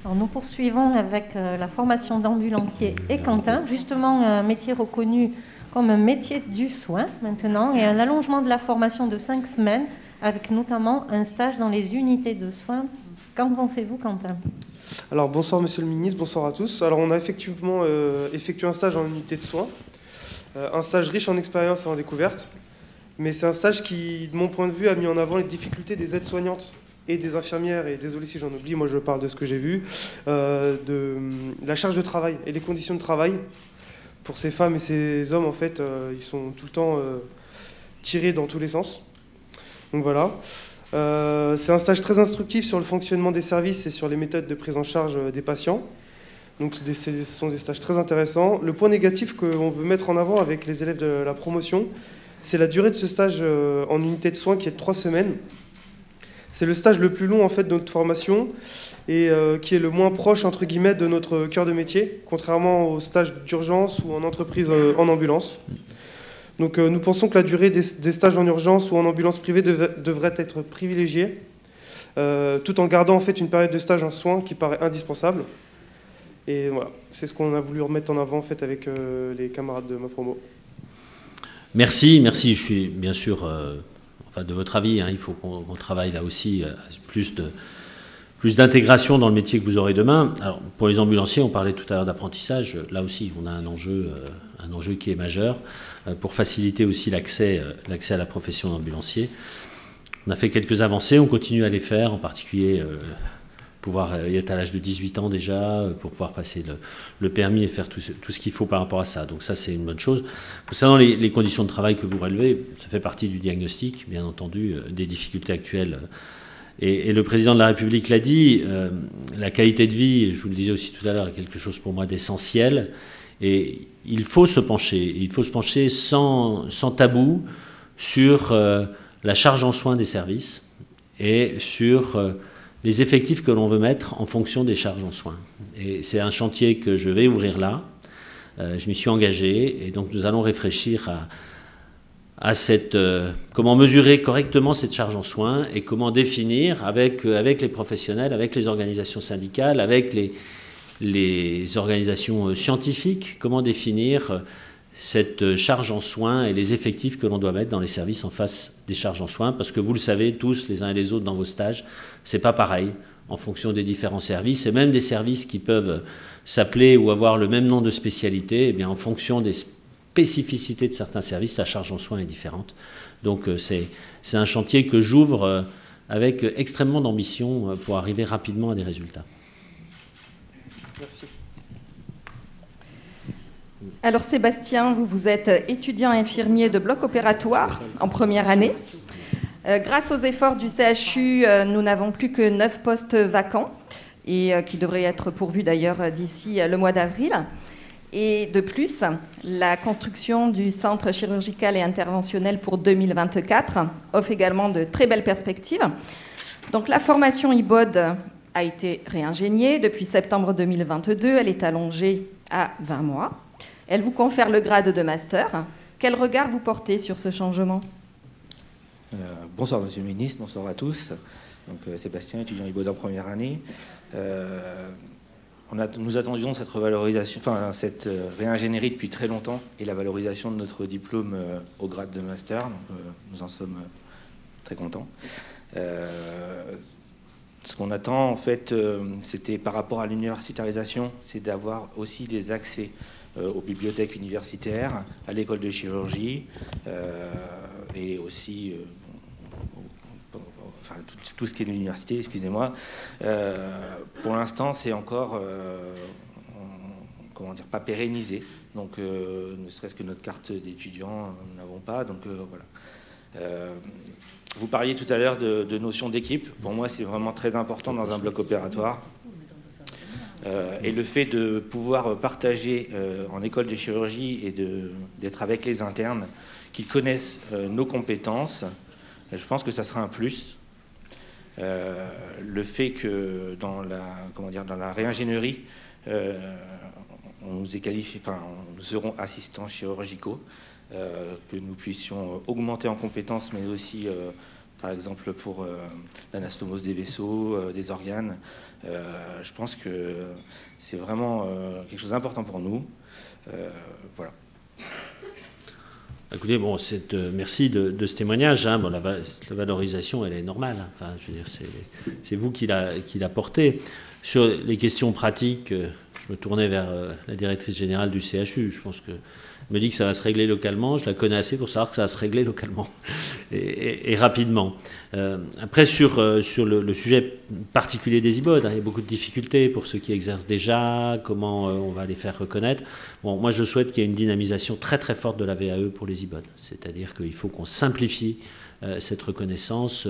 Alors nous poursuivons avec la formation d'ambulancier et Quentin, justement un métier reconnu comme un métier du soin maintenant, et un allongement de la formation de 5 semaines, avec notamment un stage dans les unités de soins. Qu'en pensez-vous, Quentin ? Alors bonsoir Monsieur le Ministre, bonsoir à tous. Alors on a effectivement effectué un stage en unité de soins, un stage riche en expérience et en découvertes, mais c'est un stage qui, de mon point de vue, a mis en avant les difficultés des aides-soignantes et des infirmières, et désolé si j'en oublie, moi je parle de ce que j'ai vu, de la charge de travail et les conditions de travail. Pour ces femmes et ces hommes, en fait, ils sont tout le temps tirés dans tous les sens. Donc voilà. C'est un stage très instructif sur le fonctionnement des services et sur les méthodes de prise en charge des patients. Donc ce sont des stages très intéressants. Le point négatif qu'on veut mettre en avant avec les élèves de la promotion, c'est la durée de ce stage en unité de soins qui est de 3 semaines. C'est le stage le plus long en fait de notre formation et qui est le moins proche entre guillemets de notre cœur de métier, contrairement aux stages d'urgence ou en entreprise en ambulance. Donc nous pensons que la durée des stages en urgence ou en ambulance privée devrait être privilégiée, tout en gardant en fait une période de stage en soins qui paraît indispensable. Et voilà, c'est ce qu'on a voulu remettre en avant en fait avec les camarades de ma promo. Merci, je suis bien sûr de votre avis, hein, il faut qu'on travaille là aussi plus d'intégration dans le métier que vous aurez demain. Alors, pour les ambulanciers, on parlait tout à l'heure d'apprentissage, là aussi on a un enjeu qui est majeur pour faciliter aussi l'accès à la profession d'ambulancier. On a fait quelques avancées, on continue à les faire, en particulier pouvoir être à l'âge de 18 ans déjà, pour pouvoir passer le permis et faire tout ce qu'il faut par rapport à ça. Donc ça, c'est une bonne chose. Concernant les conditions de travail que vous relevez, ça fait partie du diagnostic, bien entendu, des difficultés actuelles. Et le président de la République l'a dit, la qualité de vie, je vous le disais aussi tout à l'heure, est quelque chose pour moi d'essentiel. Et il faut se pencher sans tabou sur la charge en soins des services et sur les effectifs que l'on veut mettre en fonction des charges en soins. Et c'est un chantier que je vais ouvrir là. Je m'y suis engagé et donc nous allons réfléchir à comment mesurer correctement cette charge en soins et comment définir avec les professionnels, avec les organisations syndicales, avec les organisations scientifiques, comment définir cette charge en soins et les effectifs que l'on doit mettre dans les services en face des charges en soins, parce que vous le savez tous, les uns et les autres dans vos stages, c'est pas pareil en fonction des différents services, et même des services qui peuvent s'appeler ou avoir le même nom de spécialité, eh bien en fonction des spécificités de certains services, la charge en soins est différente. Donc c'est un chantier que j'ouvre avec extrêmement d'ambition pour arriver rapidement à des résultats. Merci. Alors Sébastien, vous êtes étudiant infirmier de bloc opératoire en première année. Grâce aux efforts du CHU, nous n'avons plus que 9 postes vacants, et qui devraient être pourvus d'ailleurs d'ici le mois d'avril. Et de plus, la construction du centre chirurgical et interventionnel pour 2024 offre également de très belles perspectives. Donc la formation IBOD a été réingéniée depuis septembre 2022. Elle est allongée à 20 mois. Elle vous confère le grade de master. Quel regard vous portez sur ce changement ? Bonsoir Monsieur le Ministre, bonsoir à tous. Donc, Sébastien, étudiant IBOD en première année. Nous attendions cette revalorisation, cette réingénierie depuis très longtemps et la valorisation de notre diplôme au grade de master. Donc, nous en sommes très contents. Ce qu'on attend, en fait, c'était par rapport à l'universitarisation, c'est d'avoir aussi des accès aux bibliothèques universitaires, à l'école de chirurgie, et aussi tout ce qui est de l'université, excusez-moi. Pour l'instant, c'est encore pas pérennisé. Donc, ne serait-ce que notre carte d'étudiant, nous n'avons pas. Donc, voilà. Vous parliez tout à l'heure de notion d'équipe. Pour moi, c'est vraiment très important dans un bloc opératoire. Et le fait de pouvoir partager en école de chirurgie et d'être avec les internes qui connaissent nos compétences, je pense que ça sera un plus. Le fait que dans la réingénierie, on nous est qualifié, nous serons assistants chirurgicaux, que nous puissions augmenter en compétences, mais aussi par exemple pour l'anastomose des vaisseaux, des organes. Je pense que c'est vraiment quelque chose d'important pour nous. Voilà. Écoutez, bon, merci de ce témoignage. Hein. Bon, la valorisation, elle est normale. Enfin, je veux dire, c'est vous qui l'a portée. Sur les questions pratiques, je me tournais vers la directrice générale du CHU. Je pense que me dit que ça va se régler localement. Je la connais assez pour savoir que ça va se régler localement et rapidement. Après, sur le sujet particulier des IBOD, hein, il y a beaucoup de difficultés pour ceux qui exercent déjà, comment on va les faire reconnaître. Bon, moi, je souhaite qu'il y ait une dynamisation très très forte de la VAE pour les IBOD. C'est-à-dire qu'il faut qu'on simplifie cette reconnaissance,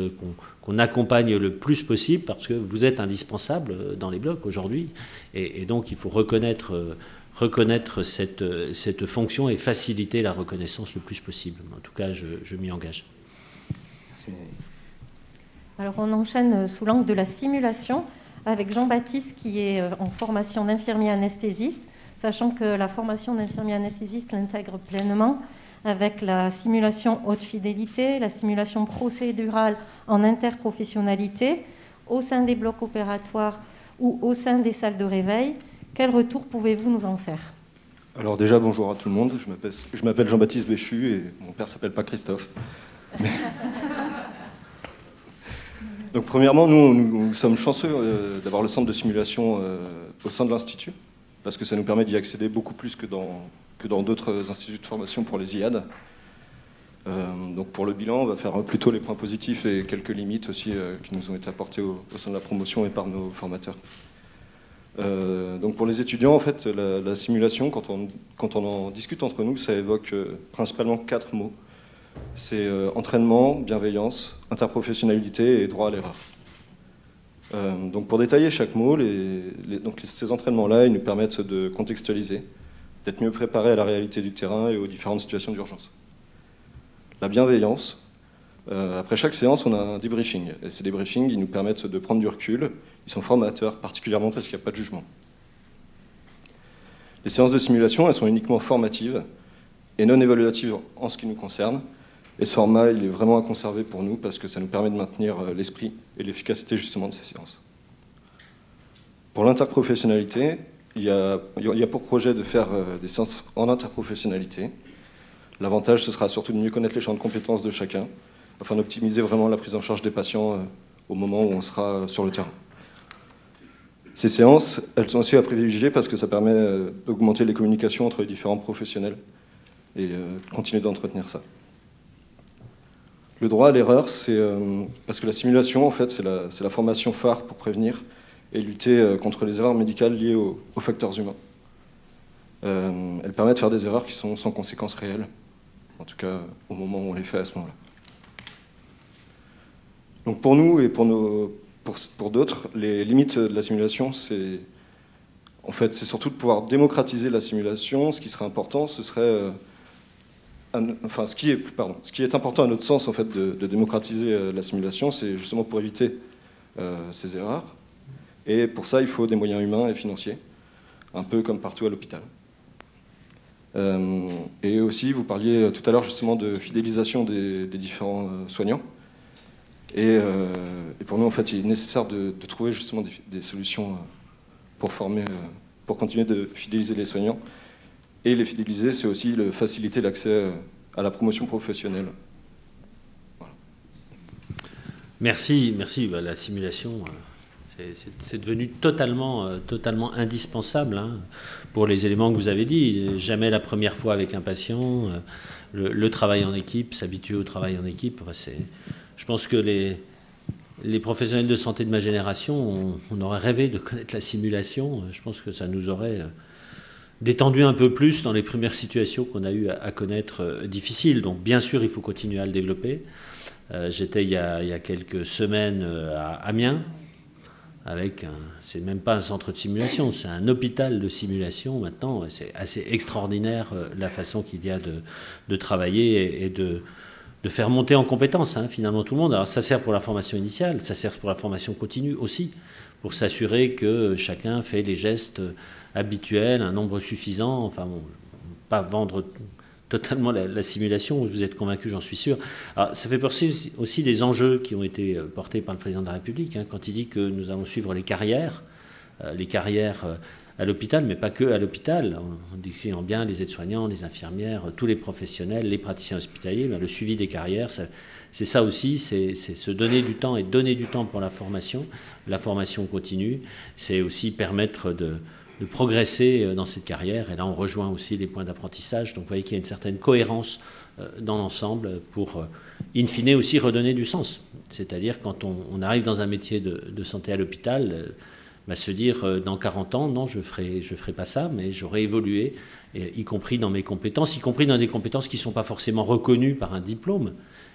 qu'on accompagne le plus possible, parce que vous êtes indispensable dans les blocs aujourd'hui. Et donc, il faut reconnaître cette fonction et faciliter la reconnaissance le plus possible. En tout cas, je m'y engage. Merci. Alors, on enchaîne sous l'angle de la simulation avec Jean-Baptiste qui est en formation d'infirmier anesthésiste, sachant que la formation d'infirmier anesthésiste l'intègre pleinement avec la simulation haute fidélité, la simulation procédurale en interprofessionnalité au sein des blocs opératoires ou au sein des salles de réveil. Quel retour pouvez-vous nous en faire? Alors déjà, bonjour à tout le monde. Je m'appelle Jean-Baptiste Béchu et mon père ne s'appelle pas Christophe. Donc premièrement, nous sommes chanceux d'avoir le centre de simulation au sein de l'Institut, parce que ça nous permet d'y accéder beaucoup plus que dans d'autres instituts de formation pour les IAD. Donc pour le bilan, on va faire plutôt les points positifs et quelques limites aussi qui nous ont été apportées au sein de la promotion et par nos formateurs. Donc pour les étudiants, en fait, la simulation, quand on en discute entre nous, ça évoque principalement 4 mots. C'est entraînement, bienveillance, interprofessionnalité et droit à l'erreur. Donc pour détailler chaque mot, ces entraînements-là, ils nous permettent de contextualiser, d'être mieux préparés à la réalité du terrain et aux différentes situations d'urgence. La bienveillance, après chaque séance, on a un débriefing. Et ces débriefings, ils nous permettent de prendre du recul. Ils sont formateurs, particulièrement parce qu'il n'y a pas de jugement. Les séances de simulation, elles sont uniquement formatives et non évaluatives en ce qui nous concerne. Et ce format, il est vraiment à conserver pour nous parce que ça nous permet de maintenir l'esprit et l'efficacité justement de ces séances. Pour l'interprofessionnalité, il y a pour projet de faire des séances en interprofessionnalité. L'avantage, ce sera surtout de mieux connaître les champs de compétences de chacun, afin d'optimiser vraiment la prise en charge des patients au moment où on sera sur le terrain. Ces séances, elles sont aussi à privilégier parce que ça permet d'augmenter les communications entre les différents professionnels et continuer d'entretenir ça. Le droit à l'erreur, c'est parce que la simulation, en fait, c'est la formation phare pour prévenir et lutter contre les erreurs médicales liées aux facteurs humains. Elle permet de faire des erreurs qui sont sans conséquences réelles, en tout cas au moment où on les fait à ce moment-là. Donc pour nous et pour d'autres, les limites de la simulation, c'est surtout de pouvoir démocratiser la simulation. Ce qui serait important, ce serait... ce qui est important à notre sens en fait, de démocratiser la simulation, c'est justement pour éviter ces erreurs. Et pour ça, il faut des moyens humains et financiers, un peu comme partout à l'hôpital. Et aussi, vous parliez tout à l'heure justement de fidélisation des différents soignants. Et pour nous, en fait, il est nécessaire de trouver justement des solutions pour continuer de fidéliser les soignants. Et les fidéliser, c'est aussi faciliter l'accès à la promotion professionnelle. Voilà. Merci. La simulation, c'est devenu totalement indispensable pour les éléments que vous avez dit. Jamais la première fois avec un patient, le travail en équipe, s'habituer au travail en équipe. Je pense que les professionnels de santé de ma génération, on aurait rêvé de connaître la simulation. Je pense que ça nous aurait détendu un peu plus dans les premières situations qu'on a eu à connaître difficiles. Donc bien sûr, il faut continuer à le développer. J'étais il y a quelques semaines à Amiens, c'est même pas un centre de simulation, c'est un hôpital de simulation maintenant. C'est assez extraordinaire la façon qu'il y a de travailler et de faire monter en compétence finalement tout le monde. Alors ça sert pour la formation initiale, ça sert pour la formation continue aussi, pour s'assurer que chacun fait les gestes habituels, un nombre suffisant, pas vendre totalement la simulation, vous êtes convaincus, j'en suis sûr. Alors, ça fait partie aussi des enjeux qui ont été portés par le président de la République, quand il dit que nous allons suivre les carrières à l'hôpital, mais pas que à l'hôpital, en désignant bien les aides-soignants, les infirmières, tous les professionnels, les praticiens hospitaliers. Le suivi des carrières, c'est ça aussi, c'est se donner du temps et donner du temps pour la formation continue. C'est aussi permettre progresser dans cette carrière. Et là, on rejoint aussi les points d'apprentissage. Donc, vous voyez qu'il y a une certaine cohérence dans l'ensemble pour, in fine, aussi redonner du sens. C'est-à-dire, quand on arrive dans un métier de santé à l'hôpital, se dire, dans 40 ans, non, je ferai pas ça, mais j'aurai évolué, y compris dans mes compétences, y compris dans des compétences qui ne sont pas forcément reconnues par un diplôme,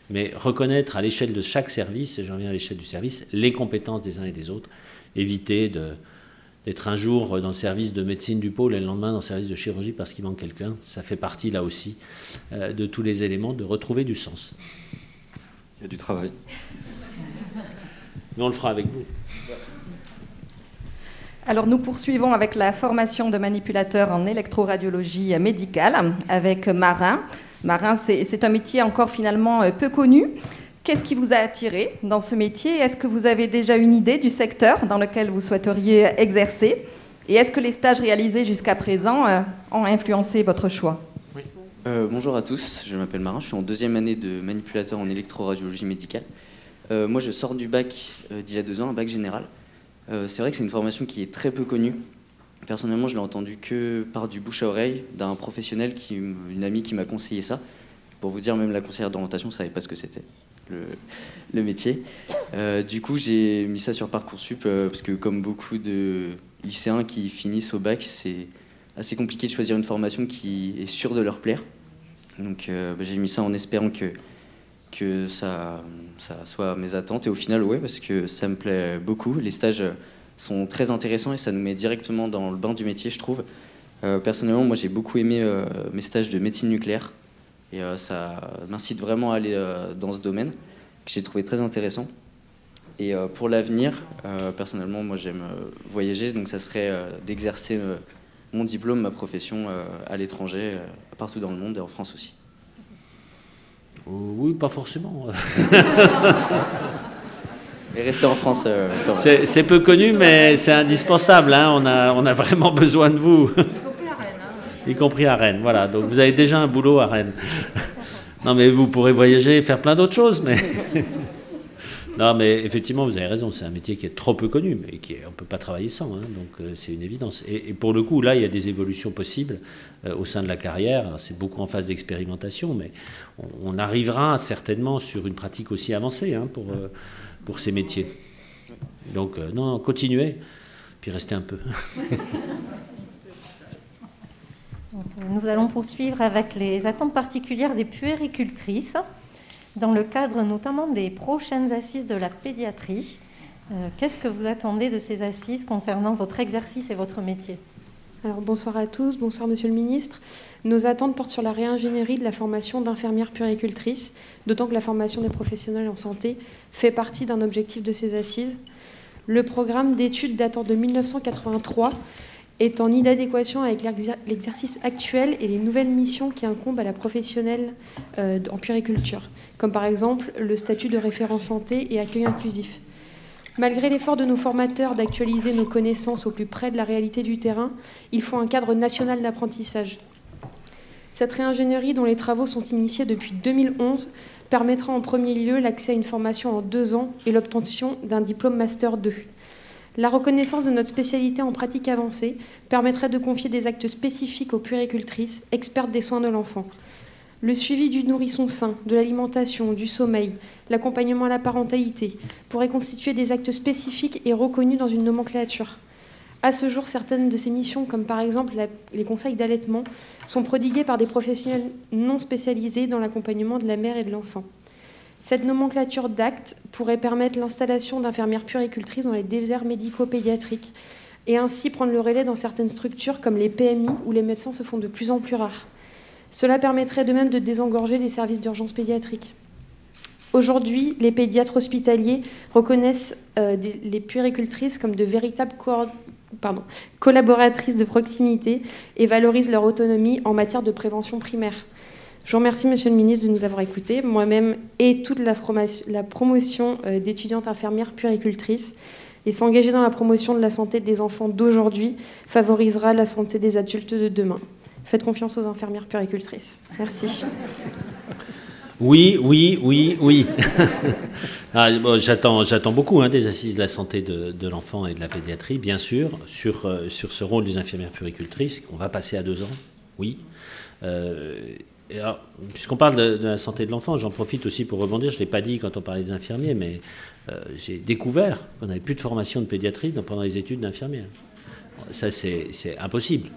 mais reconnaître à l'échelle de chaque service, et j'en reviens à l'échelle du service, les compétences des uns et des autres, éviter d'être un jour dans le service de médecine du pôle et le lendemain dans le service de chirurgie parce qu'il manque quelqu'un. Ça fait partie là aussi de tous les éléments de retrouver du sens. Il y a du travail. Mais on le fera avec vous. Alors nous poursuivons avec la formation de manipulateur en électroradiologie médicale avec Marin. Marin, c'est un métier encore finalement peu connu. Qu'est-ce qui vous a attiré dans ce métier? Est-ce que vous avez déjà une idée du secteur dans lequel vous souhaiteriez exercer? Et est-ce que les stages réalisés jusqu'à présent ont influencé votre choix? Oui. Bonjour à tous, je m'appelle Marin, je suis en 2e année de manipulateur en électroradiologie médicale. Moi je sors du bac d'il y a 2 ans, un bac général. C'est vrai que c'est une formation qui est très peu connue. Personnellement, je l'ai entendu que par du bouche à oreille d'un professionnel, une amie qui m'a conseillé ça. Pour vous dire, même la conseillère d'orientation ne savait pas ce que c'était, le métier. Du coup, j'ai mis ça sur Parcoursup, parce que comme beaucoup de lycéens qui finissent au bac, c'est assez compliqué de choisir une formation qui est sûre de leur plaire. Donc j'ai mis ça en espérant que ça soit mes attentes. Et au final, ouais, parce que ça me plaît beaucoup. Les stages sont très intéressants et ça nous met directement dans le bain du métier, je trouve. Personnellement, moi, j'ai beaucoup aimé mes stages de médecine nucléaire. Et ça m'incite vraiment à aller dans ce domaine, que j'ai trouvé très intéressant. Et pour l'avenir, personnellement, moi, j'aime voyager. Donc ça serait d'exercer mon diplôme, ma profession à l'étranger, partout dans le monde et en France aussi. Oui, pas forcément. Et rester en France. C'est peu connu, mais c'est indispensable. Hein. On a vraiment besoin de vous. Y compris à Rennes. Voilà. Donc vous avez déjà un boulot à Rennes. Non, mais vous pourrez voyager et faire plein d'autres choses. Mais non, mais effectivement, vous avez raison. C'est un métier qui est trop peu connu, mais on ne peut pas travailler sans. Hein. Donc c'est une évidence. Et pour le coup, là, il y a des évolutions possibles au sein de la carrière. C'est beaucoup en phase d'expérimentation, mais on arrivera certainement sur une pratique aussi avancée pour ces métiers. Donc non, continuez, puis restez un peu. Nous allons poursuivre avec les attentes particulières des puéricultrices, dans le cadre notamment des prochaines assises de la pédiatrie. Qu'est-ce que vous attendez de ces assises concernant votre exercice et votre métier? Alors bonsoir à tous, bonsoir Monsieur le Ministre. Nos attentes portent sur la réingénierie de la formation d'infirmières puéricultrices, d'autant que la formation des professionnels en santé fait partie d'un objectif de ces assises. Le programme d'études datant de 1983 est en inadéquation avec l'exercice actuel et les nouvelles missions qui incombent à la professionnelle en puériculture, comme par exemple le statut de référent santé et accueil inclusif. Malgré l'effort de nos formateurs d'actualiser nos connaissances au plus près de la réalité du terrain, il faut un cadre national d'apprentissage. Cette réingénierie, dont les travaux sont initiés depuis 2011, permettra en premier lieu l'accès à une formation en 2 ans et l'obtention d'un diplôme Master 2. La reconnaissance de notre spécialité en pratique avancée permettrait de confier des actes spécifiques aux puéricultrices, expertes des soins de l'enfant. Le suivi du nourrisson sain, de l'alimentation, du sommeil, l'accompagnement à la parentalité pourraient constituer des actes spécifiques et reconnus dans une nomenclature. À ce jour, certaines de ces missions, comme par exemple les conseils d'allaitement, sont prodiguées par des professionnels non spécialisés dans l'accompagnement de la mère et de l'enfant. Cette nomenclature d'actes pourrait permettre l'installation d'infirmières puéricultrices dans les déserts médicaux pédiatriques et ainsi prendre le relais dans certaines structures comme les PMI où les médecins se font de plus en plus rares. Cela permettrait de même de désengorger les services d'urgence pédiatrique. Aujourd'hui, les pédiatres hospitaliers reconnaissent les puéricultrices comme de véritables collaboratrices de proximité et valorisent leur autonomie en matière de prévention primaire. Je vous remercie, Monsieur le Ministre, de nous avoir écoutés, moi-même et toute la promotion d'étudiantes infirmières puéricultrices. Et s'engager dans la promotion de la santé des enfants d'aujourd'hui favorisera la santé des adultes de demain. Faites confiance aux infirmières puéricultrices. Merci. Oui, oui, oui, oui. Ah, bon, j'attends beaucoup des assises de la santé de l'enfant et de la pédiatrie, bien sûr, sur ce rôle des infirmières puéricultrices, qu'on va passer à 2 ans, oui. Et alors, puisqu'on parle de la santé de l'enfant, j'en profite aussi pour rebondir, je ne l'ai pas dit quand on parlait des infirmiers, mais j'ai découvert qu'on n'avait plus de formation de pédiatrie pendant les études d'infirmière. Ça, c'est impossible.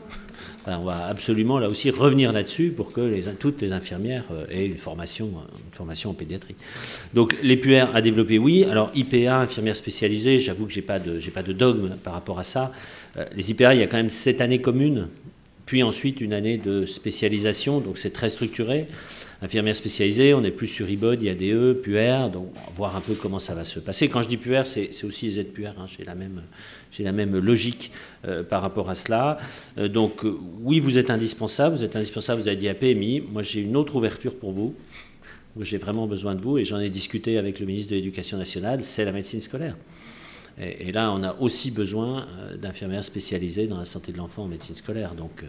On va absolument, là aussi, revenir là-dessus pour que toutes les infirmières aient une formation en pédiatrie. Donc, les puères à développer, oui. Alors, IPA, infirmière spécialisée, j'avoue que j'ai pas de dogme par rapport à ça. Les IPA, il y a quand même 7 années communes, puis ensuite une année de spécialisation, donc c'est très structuré. Infirmière spécialisée, on est plus sur IBOD, IADE, puère, donc on va voir un peu comment ça va se passer. Quand je dis puère, c'est aussi les aides-puères, j'ai la même logique par rapport à cela. Donc oui, vous êtes indispensable, vous avez dit à PMI. Moi, j'ai une autre ouverture pour vous, où j'ai vraiment besoin de vous, et j'en ai discuté avec le ministre de l'Éducation nationale, c'est la médecine scolaire. Et là, on a aussi besoin d'infirmières spécialisées dans la santé de l'enfant en médecine scolaire. Donc,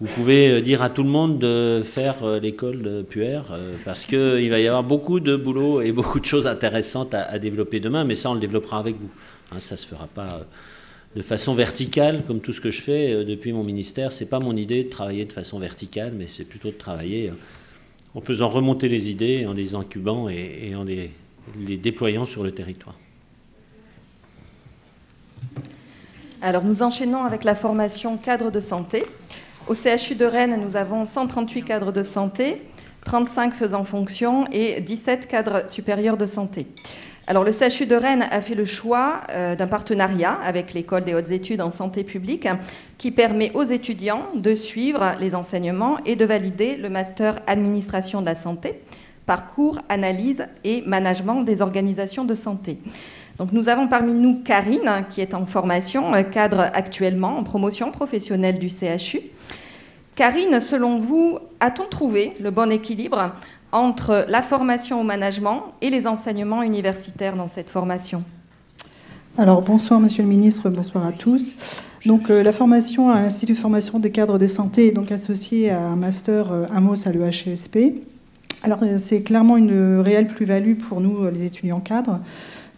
vous pouvez dire à tout le monde de faire l'école de puère, parce qu'il va y avoir beaucoup de boulot et beaucoup de choses intéressantes à développer demain, mais ça, on le développera avec vous. Ça ne se fera pas de façon verticale, comme tout ce que je fais depuis mon ministère. Ce n'est pas mon idée de travailler de façon verticale, mais c'est plutôt de travailler en faisant remonter les idées, en les incubant et en les déployant sur le territoire. Alors, nous enchaînons avec la formation cadre de santé. Au CHU de Rennes, nous avons 138 cadres de santé, 35 faisant fonction et 17 cadres supérieurs de santé. Alors, le CHU de Rennes a fait le choix d'un partenariat avec l'École des hautes études en santé publique qui permet aux étudiants de suivre les enseignements et de valider le master administration de la santé, parcours, analyse et management des organisations de santé. Donc, nous avons parmi nous Karine, qui est en formation, cadre actuellement en promotion professionnelle du CHU. Karine, selon vous, a-t-on trouvé le bon équilibre entre la formation au management et les enseignements universitaires dans cette formation? Alors, bonsoir Monsieur le Ministre, bonsoir à tous. Donc, la formation à l'Institut de formation des cadres de santé est donc associée à un master AMOS à l'EHESP. Alors, c'est clairement une réelle plus-value pour nous, les étudiants cadres,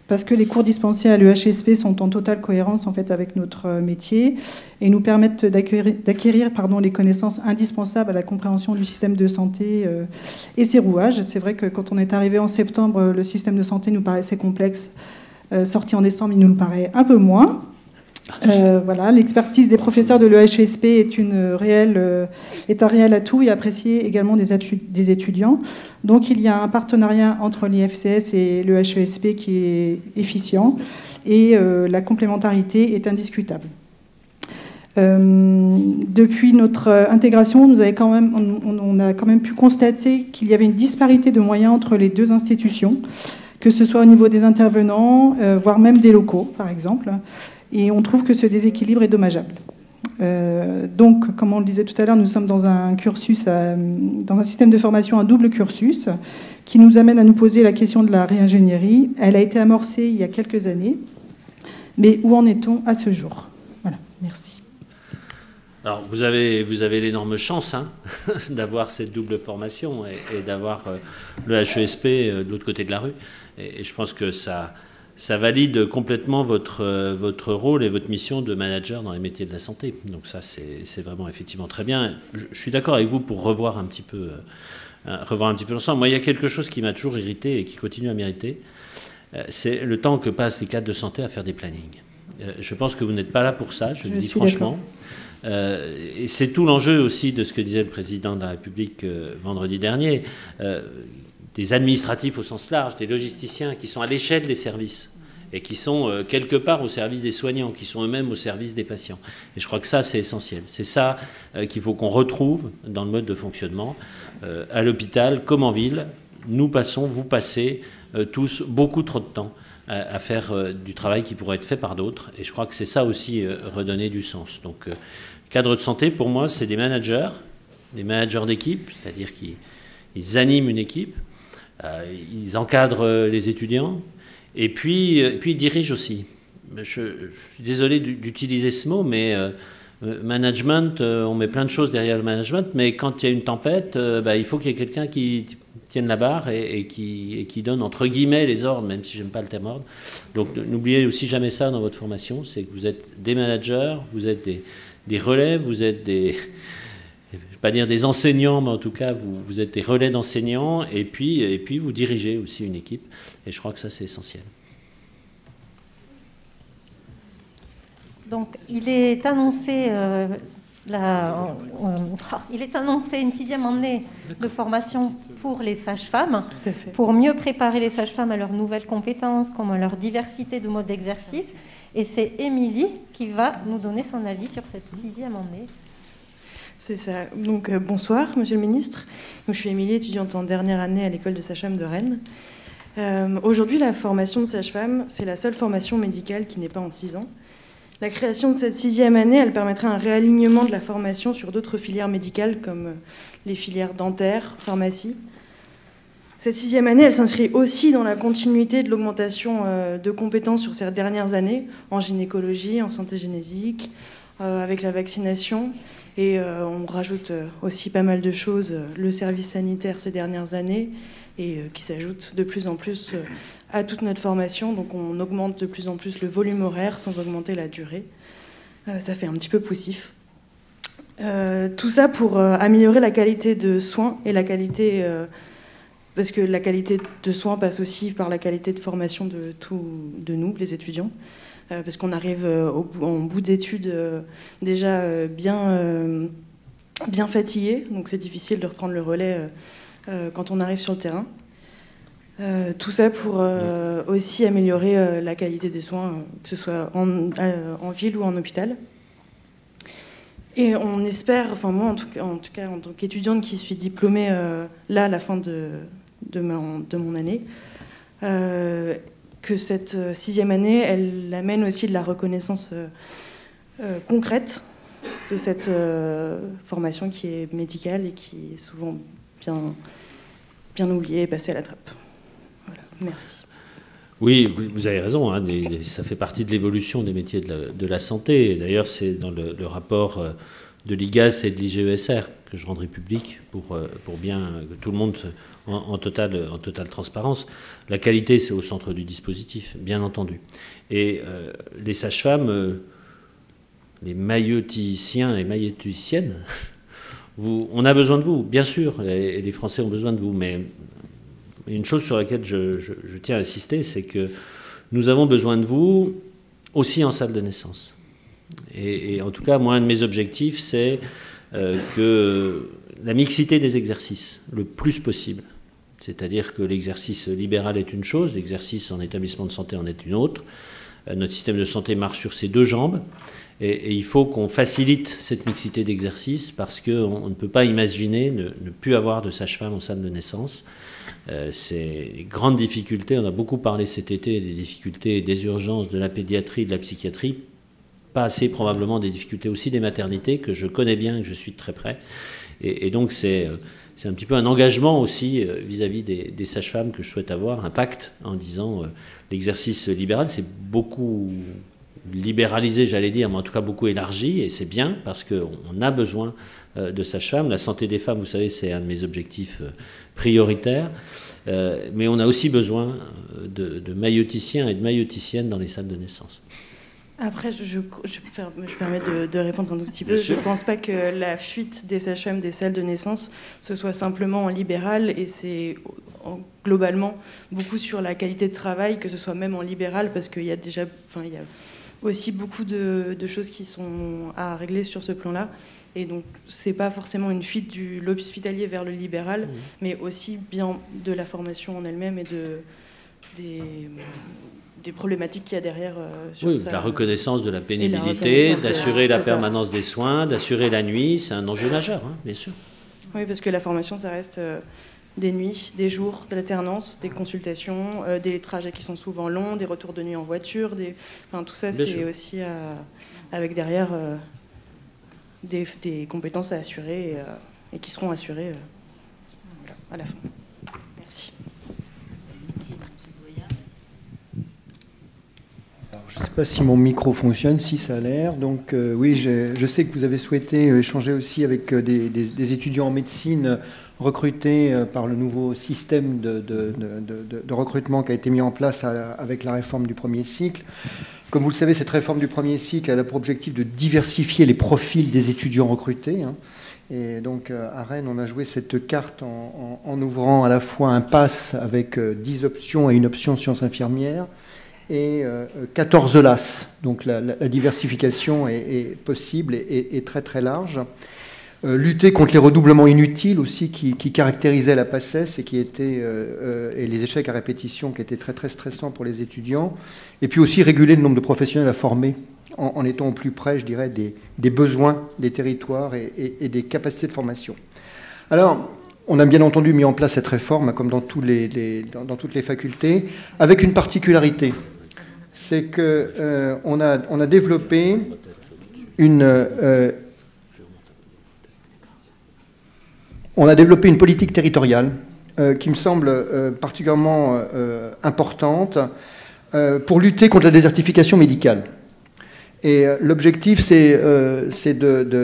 parce que les cours dispensés à l'EHESP sont en totale cohérence en fait, avec notre métier et nous permettent d'acquérir les connaissances indispensables à la compréhension du système de santé et ses rouages. C'est vrai que quand on est arrivé en septembre, le système de santé nous paraissait complexe. Sorti en décembre, il nous le paraît un peu moins. Voilà, l'expertise des professeurs de l'EHESP est un réel atout et apprécié également des étudiants. Donc il y a un partenariat entre l'IFCS et l'EHESP qui est efficient et la complémentarité est indiscutable. Depuis notre intégration, on a quand même pu constater qu'il y avait une disparité de moyens entre les deux institutions, que ce soit au niveau des intervenants, voire même des locaux, par exemple. Et on trouve que ce déséquilibre est dommageable. Donc, comme on le disait tout à l'heure, nous sommes dans un système de formation, un double cursus, qui nous amène à nous poser la question de la réingénierie. Elle a été amorcée il y a quelques années, mais où en est-on à ce jour? Voilà, merci. Alors, vous avez l'énorme chance d'avoir cette double formation et d'avoir le HESP de l'autre côté de la rue. Et je pense que ça valide complètement votre rôle et votre mission de manager dans les métiers de la santé. Donc ça, c'est vraiment effectivement très bien. Je suis d'accord avec vous pour revoir un petit peu l'ensemble. Moi, il y a quelque chose qui m'a toujours irrité et qui continue à m'irriter, c'est le temps que passent les cadres de santé à faire des plannings. Je pense que vous n'êtes pas là pour ça, je le dis franchement. Et c'est tout l'enjeu aussi de ce que disait le président de la République vendredi dernier. Des administratifs au sens large, des logisticiens qui sont à l'échelle des services et qui sont quelque part au service des soignants, qui sont eux-mêmes au service des patients. Et je crois que ça, c'est essentiel. C'est ça qu'il faut qu'on retrouve dans le mode de fonctionnement. À l'hôpital, comme en ville, vous passez tous beaucoup trop de temps à faire du travail qui pourrait être fait par d'autres. Et je crois que c'est ça aussi, redonner du sens. Donc, cadre de santé, pour moi, c'est des managers d'équipe, c'est-à-dire qu'ils animent une équipe. Ils encadrent les étudiants et puis ils dirigent aussi. Je suis désolé d'utiliser ce mot, mais Management, on met plein de choses derrière le management, mais quand il y a une tempête, il faut qu'il y ait quelqu'un qui tienne la barre et qui donne entre guillemets les ordres, même si j'aime pas le terme ordre. Donc n'oubliez aussi jamais ça dans votre formation, c'est que vous êtes des managers, vous êtes des relais, vous êtes des, je vais pas dire des enseignants, mais en tout cas vous êtes des relais d'enseignants, et puis vous dirigez aussi une équipe, et je crois que ça c'est essentiel. Donc, il est annoncé, il est annoncé une 6e année de formation pour les sages-femmes, pour mieux préparer les sages-femmes à leurs nouvelles compétences, comme à leur diversité de modes d'exercice. Et c'est Émilie qui va nous donner son avis sur cette 6e année. C'est ça. Donc, bonsoir, Monsieur le Ministre. Donc, je suis Émilie, étudiante en dernière année à l'école de sage-femme de Rennes. Aujourd'hui, la formation de sage-femme, c'est la seule formation médicale qui n'est pas en 6 ans. La création de cette 6e année, elle permettra un réalignement de la formation sur d'autres filières médicales comme les filières dentaires, pharmacie. Cette 6e année, elle s'inscrit aussi dans la continuité de l'augmentation de compétences sur ces dernières années, en gynécologie, en santé génésique, avec la vaccination. Et on rajoute aussi pas mal de choses, le service sanitaire ces dernières années, et qui s'ajoute de plus en plus à toute notre formation. Donc on augmente de plus en plus le volume horaire sans augmenter la durée. Ça fait un petit peu poussif. Tout ça pour améliorer la qualité de soins et la qualité... parce que la qualité de soins passe aussi par la qualité de formation de nous, les étudiants. Parce qu'on arrive en bout d'études déjà bien fatigués. Donc c'est difficile de reprendre le relais quand on arrive sur le terrain. Tout ça pour aussi améliorer la qualité des soins, que ce soit en ville ou en hôpital. Et on espère, enfin moi en tout cas en tant qu'étudiante qui suis diplômée là à la fin de mon année, que cette 6e année, elle amène aussi de la reconnaissance concrète de cette formation qui est médicale et qui est souvent bien oubliée et passée à la trappe. Voilà, merci. Oui, vous avez raison, hein, ça fait partie de l'évolution des métiers de la santé. D'ailleurs, c'est dans le rapport de l'IGAS et de l'IGESR que je rendrai public pour bien que tout le monde, en totale transparence. La qualité, c'est au centre du dispositif, bien entendu. Et les sages-femmes, les maïeuticiens et maïeuticiennes, on a besoin de vous, bien sûr, et les Français ont besoin de vous, mais une chose sur laquelle je tiens à insister, c'est que nous avons besoin de vous aussi en salle de naissance. Et en tout cas, moi, un de mes objectifs, c'est que la mixité des exercices, le plus possible. C'est-à-dire que l'exercice libéral est une chose, l'exercice en établissement de santé en est une autre. Notre système de santé marche sur ses deux jambes. Et il faut qu'on facilite cette mixité d'exercices parce qu'on ne peut pas imaginer ne plus avoir de sage-femme en salle de naissance. C'est une grande difficulté. On a beaucoup parlé cet été des difficultés et des urgences de la pédiatrie, de la psychiatrie. Pas assez probablement des difficultés aussi des maternités que je connais bien et que je suis de très près. Et donc c'est un petit peu un engagement aussi vis-à-vis des sages-femmes que je souhaite avoir, un pacte en disant l'exercice libéral, c'est beaucoup libéralisé, j'allais dire, mais en tout cas beaucoup élargi, et c'est bien parce qu'on a besoin de sages-femmes. La santé des femmes, vous savez, c'est un de mes objectifs prioritaires, mais on a aussi besoin de maïeuticiens et de maïeuticiennes dans les salles de naissance. Après, je permets de répondre un tout petit peu. Je ne pense pas que la fuite des sages-femmes des salles de naissance, ce soit simplement en libéral, et c'est globalement beaucoup sur la qualité de travail, que ce soit même en libéral, parce qu'il y a déjà... il y a aussi beaucoup de choses qui sont à régler sur ce plan-là. Et donc, c'est pas forcément une fuite de l'hospitalier vers le libéral, mais aussi bien de la formation en elle-même et des problématiques qu'il y a derrière sur ça. La reconnaissance de la pénibilité, d'assurer la permanence des soins, d'assurer la nuit, c'est un enjeu majeur, hein, bien sûr. Oui, parce que la formation, ça reste des nuits, des jours d'alternance, des consultations, des trajets qui sont souvent longs, des retours de nuit en voiture, tout ça, c'est aussi avec derrière des compétences à assurer et qui seront assurées à la fin. Merci. Alors, je sais sais pas si mon micro fonctionne, si ça a l'air. Donc oui, je sais que vous avez souhaité échanger aussi avec des étudiants en médecine recrutés par le nouveau système de recrutement qui a été mis en place avec la réforme du premier cycle. Comme vous le savez, cette réforme du premier cycle elle a pour objectif de diversifier les profils des étudiants recrutés. Et donc à Rennes, on a joué cette carte en ouvrant à la fois un pass avec 10 options et une option sciences infirmières et 14 LAS. Donc la diversification est possible et très très large. Lutter contre les redoublements inutiles aussi qui caractérisaient la PACES et qui étaient et les échecs à répétition qui étaient très très stressants pour les étudiants. Et puis aussi réguler le nombre de professionnels à former en étant au plus près, je dirais, des besoins des territoires et des capacités de formation. Alors, on a bien entendu mis en place cette réforme, comme dans toutes les facultés, avec une particularité. C'est qu'on a développé une politique territoriale qui me semble particulièrement importante pour lutter contre la désertification médicale. Et l'objectif, c'est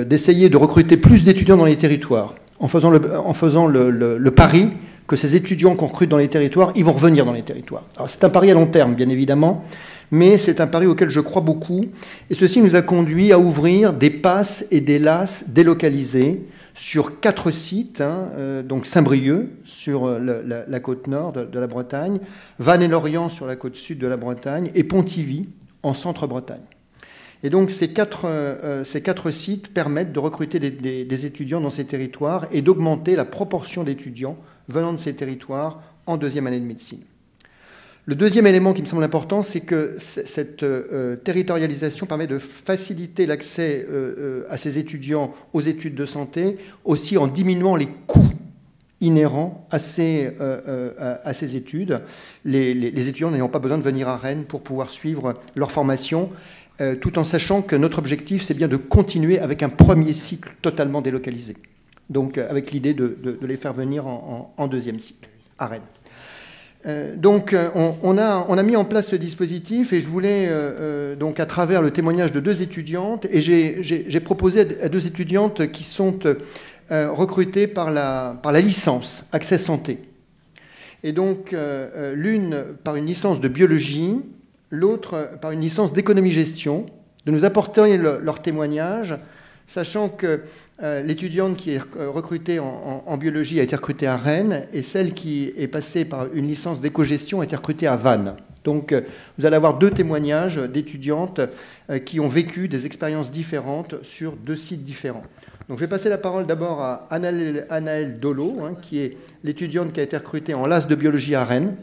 d'essayer de recruter plus d'étudiants dans les territoires, en faisant le pari que ces étudiants qu'on recrute dans les territoires, ils vont revenir dans les territoires. Alors c'est un pari à long terme, bien évidemment, mais c'est un pari auquel je crois beaucoup. Et ceci nous a conduit à ouvrir des PASS et des LAS délocalisés sur 4 sites, donc Saint-Brieuc, sur la côte nord de la Bretagne, Vannes-et-Lorient sur la côte sud de la Bretagne, et Pontivy, en centre-Bretagne. Et donc ces quatre sites permettent de recruter des étudiants dans ces territoires et d'augmenter la proportion d'étudiants venant de ces territoires en deuxième année de médecine. Le deuxième élément qui me semble important, c'est que cette territorialisation permet de faciliter l'accès à ces étudiants aux études de santé, aussi en diminuant les coûts inhérents à ces études, les étudiants n'ayant pas besoin de venir à Rennes pour pouvoir suivre leur formation, tout en sachant que notre objectif, c'est bien de continuer avec un premier cycle totalement délocalisé. Donc avec l'idée de les faire venir en deuxième cycle à Rennes. Donc on a mis en place ce dispositif et je voulais, donc à travers le témoignage de 2 étudiantes, et j'ai proposé à 2 étudiantes qui sont recrutées par la licence Accès Santé. Et donc l'une par une licence de biologie, l'autre par une licence d'économie-gestion, de nous apporter leur témoignage, sachant que l'étudiante qui est recrutée en biologie a été recrutée à Rennes et celle qui est passée par une licence d'éco-gestion a été recrutée à Vannes. Donc vous allez avoir 2 témoignages d'étudiantes qui ont vécu des expériences différentes sur 2 sites différents. Donc je vais passer la parole d'abord à Anaëlle Dolo, qui est l'étudiante qui a été recrutée en LAS de biologie à Rennes,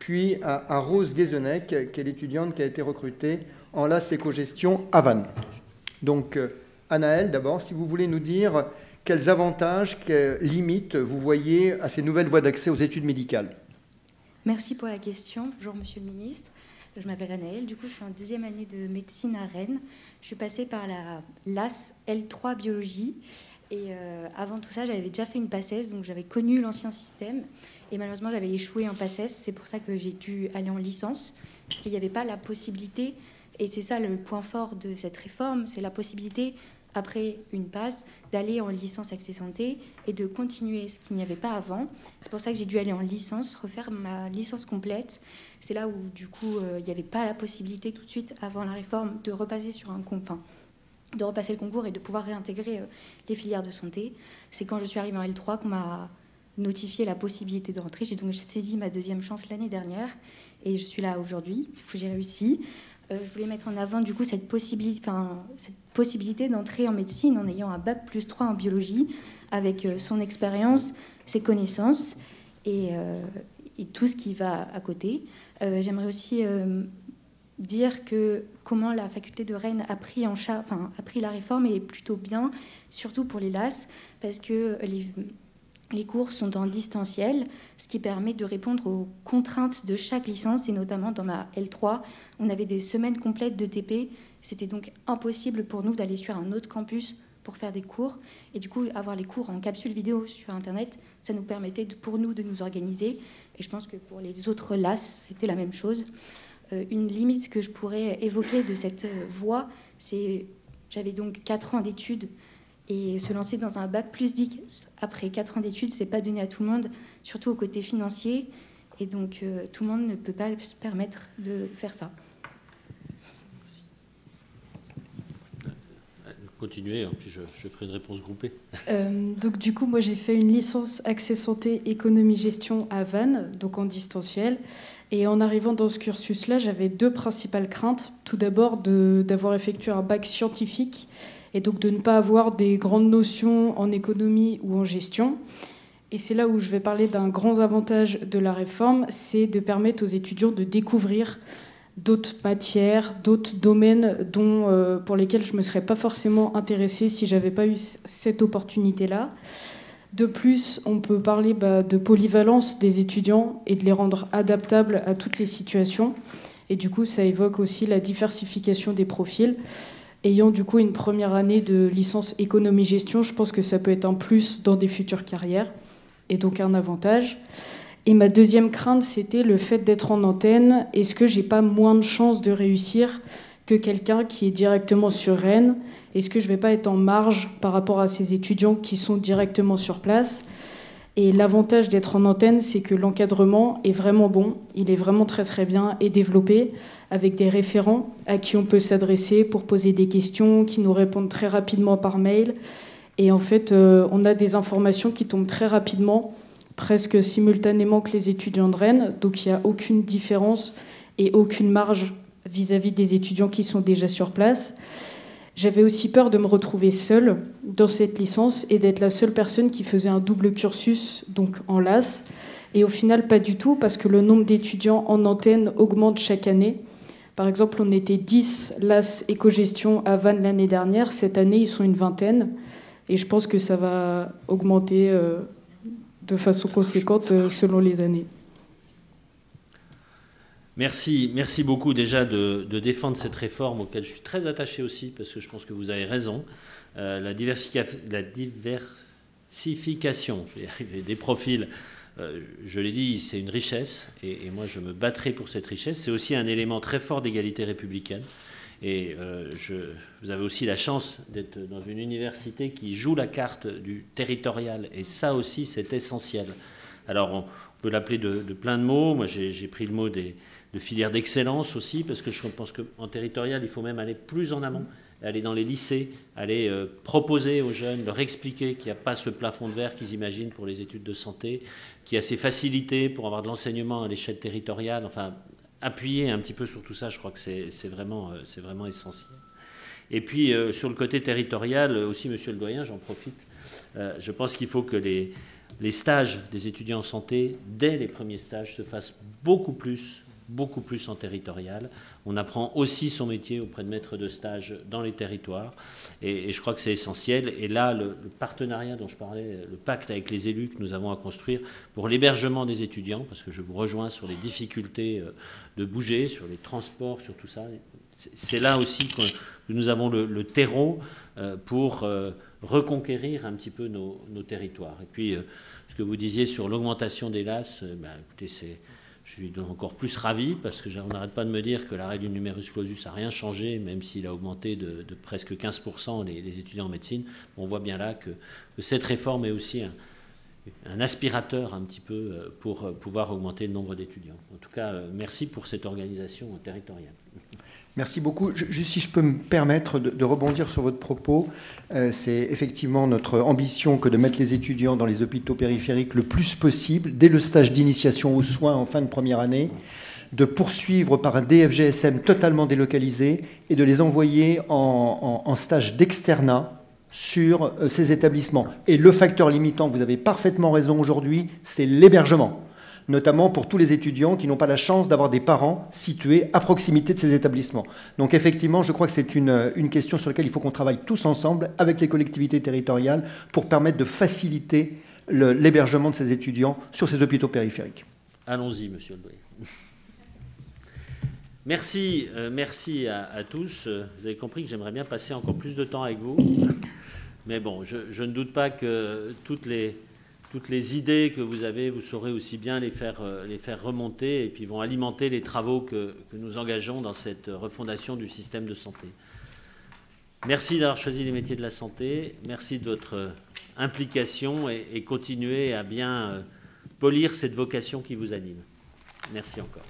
puis à Rose Guézenec, qui est l'étudiante qui a été recrutée en LAS éco-gestion à Vannes. Donc Anaëlle, d'abord, si vous voulez nous dire quels avantages, quelles limites vous voyez à ces nouvelles voies d'accès aux études médicales. Merci pour la question. Bonjour, Monsieur le Ministre. Je m'appelle Anaëlle. Du coup, je suis en deuxième année de médecine à Rennes. Je suis passée par la LAS L3 biologie. Et avant tout ça, j'avais déjà fait une PACES, donc j'avais connu l'ancien système. Et malheureusement, j'avais échoué en PACES. C'est pour ça que j'ai dû aller en licence, parce qu'il n'y avait pas la possibilité. Et c'est ça le point fort de cette réforme, c'est la possibilité, après une passe, d'aller en licence Accès Santé et de continuer ce qu'il n'y avait pas avant. C'est pour ça que j'ai dû aller en licence, refaire ma licence complète. C'est là où, du coup, il n'y avait pas la possibilité tout de suite, avant la réforme, de repasser sur de repasser le concours et de pouvoir réintégrer les filières de santé. C'est quand je suis arrivée en L3 qu'on m'a notifié la possibilité de rentrer. J'ai donc saisi ma 2e chance l'année dernière et je suis là aujourd'hui. Du coup, j'ai réussi. Je voulais mettre en avant du coup cette possibilité d'entrer en médecine en ayant un bac plus 3 en biologie avec son expérience, ses connaissances et tout ce qui va à côté. J'aimerais aussi dire que comment la faculté de Rennes a pris la réforme est plutôt bien, surtout pour les LAS, parce que les cours sont en distanciel, ce qui permet de répondre aux contraintes de chaque licence, et notamment dans ma L3, on avait des semaines complètes de TP. C'était donc impossible pour nous d'aller sur un autre campus pour faire des cours. Et du coup, avoir les cours en capsule vidéo sur Internet, ça nous permettait pour nous de nous organiser. Et je pense que pour les autres LAS, c'était la même chose. une limite que je pourrais évoquer de cette voie, c'est j'avais donc 4 ans d'études et se lancer dans un bac plus 10 après 4 ans d'études, c'est pas donné à tout le monde, surtout au côté financier. Et donc tout le monde ne peut pas se permettre de faire ça. Continuez, puis je ferai une réponse groupée. Donc du coup, moi j'ai fait une licence Accès Santé Économie Gestion à Vannes, donc en distanciel. Et en arrivant dans ce cursus-là, j'avais 2 principales craintes. Tout d'abord, d'avoir effectué un bac scientifique et donc de ne pas avoir des grandes notions en économie ou en gestion. Et c'est là où je vais parler d'un grand avantage de la réforme, c'est de permettre aux étudiants de découvrir d'autres matières, d'autres domaines pour lesquels je ne me serais pas forcément intéressée si je n'avais pas eu cette opportunité-là. De plus, on peut parler de polyvalence des étudiants et de les rendre adaptables à toutes les situations. Et du coup, ça évoque aussi la diversification des profils. Ayant du coup une première année de licence économie-gestion, je pense que ça peut être un plus dans des futures carrières et donc un avantage. Et ma deuxième crainte, c'était le fait d'être en antenne. Est-ce que j'ai pas moins de chances de réussir que quelqu'un qui est directement sur Rennes? Est-ce que je vais pas être en marge par rapport à ces étudiants qui sont directement sur place? Et l'avantage d'être en antenne, c'est que l'encadrement est vraiment bon. Il est vraiment très très bien et développé, avec des référents à qui on peut s'adresser pour poser des questions, qui nous répondent très rapidement par mail. Et en fait, on a des informations qui tombent très rapidement, presque simultanément que les étudiants de Rennes. Donc il n'y a aucune différence et aucune marge vis-à-vis des étudiants qui sont déjà sur place. J'avais aussi peur de me retrouver seule dans cette licence et d'être la seule personne qui faisait un double cursus, donc en LAS. Et au final, pas du tout, parce que le nombre d'étudiants en antenne augmente chaque année. Par exemple, on était 10 LAS éco-gestion à Vannes l'année dernière. Cette année, ils sont une vingtaine. Et je pense que ça va augmenter de façon conséquente selon les années. Merci beaucoup déjà de défendre cette réforme auquel je suis très attaché aussi, parce que je pense que vous avez raison. La diversification, je vais y arriver, des profils, je l'ai dit, c'est une richesse, et moi je me battrai pour cette richesse. C'est aussi un élément très fort d'égalité républicaine. Et vous avez aussi la chance d'être dans une université qui joue la carte du territorial, et ça aussi c'est essentiel. Alors on peut l'appeler de plein de mots. Moi j'ai pris le mot de filière d'excellence aussi, parce que je pense qu'en territorial il faut même aller plus en amont, aller dans les lycées, aller proposer aux jeunes, leur expliquer qu'il n'y a pas ce plafond de verre qu'ils imaginent pour les études de santé, qu'il y a ces facilités pour avoir de l'enseignement à l'échelle territoriale, enfin appuyer un petit peu sur tout ça. Je crois que c'est vraiment essentiel. Et puis sur le côté territorial aussi, monsieur le doyen, j'en profite, je pense qu'il faut que les stages des étudiants en santé, dès les premiers stages, se fassent beaucoup plus en territorial. On apprend aussi son métier auprès de maîtres de stage dans les territoires, et je crois que c'est essentiel. Et là, le partenariat dont je parlais, le pacte avec les élus que nous avons à construire pour l'hébergement des étudiants, parce que je vous rejoins sur les difficultés de bouger, sur les transports, sur tout ça, c'est là aussi que nous avons le terreau pour reconquérir un petit peu nos territoires. Et puis, ce que vous disiez sur l'augmentation des LAS, écoutez, je suis encore plus ravi, parce qu'on n'arrête pas de me dire que l'arrêt du numerus clausus n'a rien changé, même s'il a augmenté de presque 15% les étudiants en médecine. On voit bien là que cette réforme est aussi un aspirateur un petit peu pour pouvoir augmenter le nombre d'étudiants. En tout cas, merci pour cette organisation territoriale. Merci beaucoup. Juste si je peux me permettre de rebondir sur votre propos, c'est effectivement notre ambition que de mettre les étudiants dans les hôpitaux périphériques le plus possible, dès le stage d'initiation aux soins en fin de première année, de poursuivre par un DFGSM totalement délocalisé et de les envoyer en stage d'externat sur ces établissements. Et le facteur limitant, vous avez parfaitement raison aujourd'hui, c'est l'hébergement, notamment pour tous les étudiants qui n'ont pas la chance d'avoir des parents situés à proximité de ces établissements. Donc effectivement, je crois que c'est une question sur laquelle il faut qu'on travaille tous ensemble avec les collectivités territoriales pour permettre de faciliter l'hébergement de ces étudiants sur ces hôpitaux périphériques. Allons-y, monsieur le doyen. Merci à tous. Vous avez compris que j'aimerais bien passer encore plus de temps avec vous. Mais bon, je ne doute pas que toutes les toutes les idées que vous avez, vous saurez aussi bien les faire remonter et puis vont alimenter les travaux que nous engageons dans cette refondation du système de santé. Merci d'avoir choisi les métiers de la santé. Merci de votre implication et continuez à bien polir cette vocation qui vous anime. Merci encore.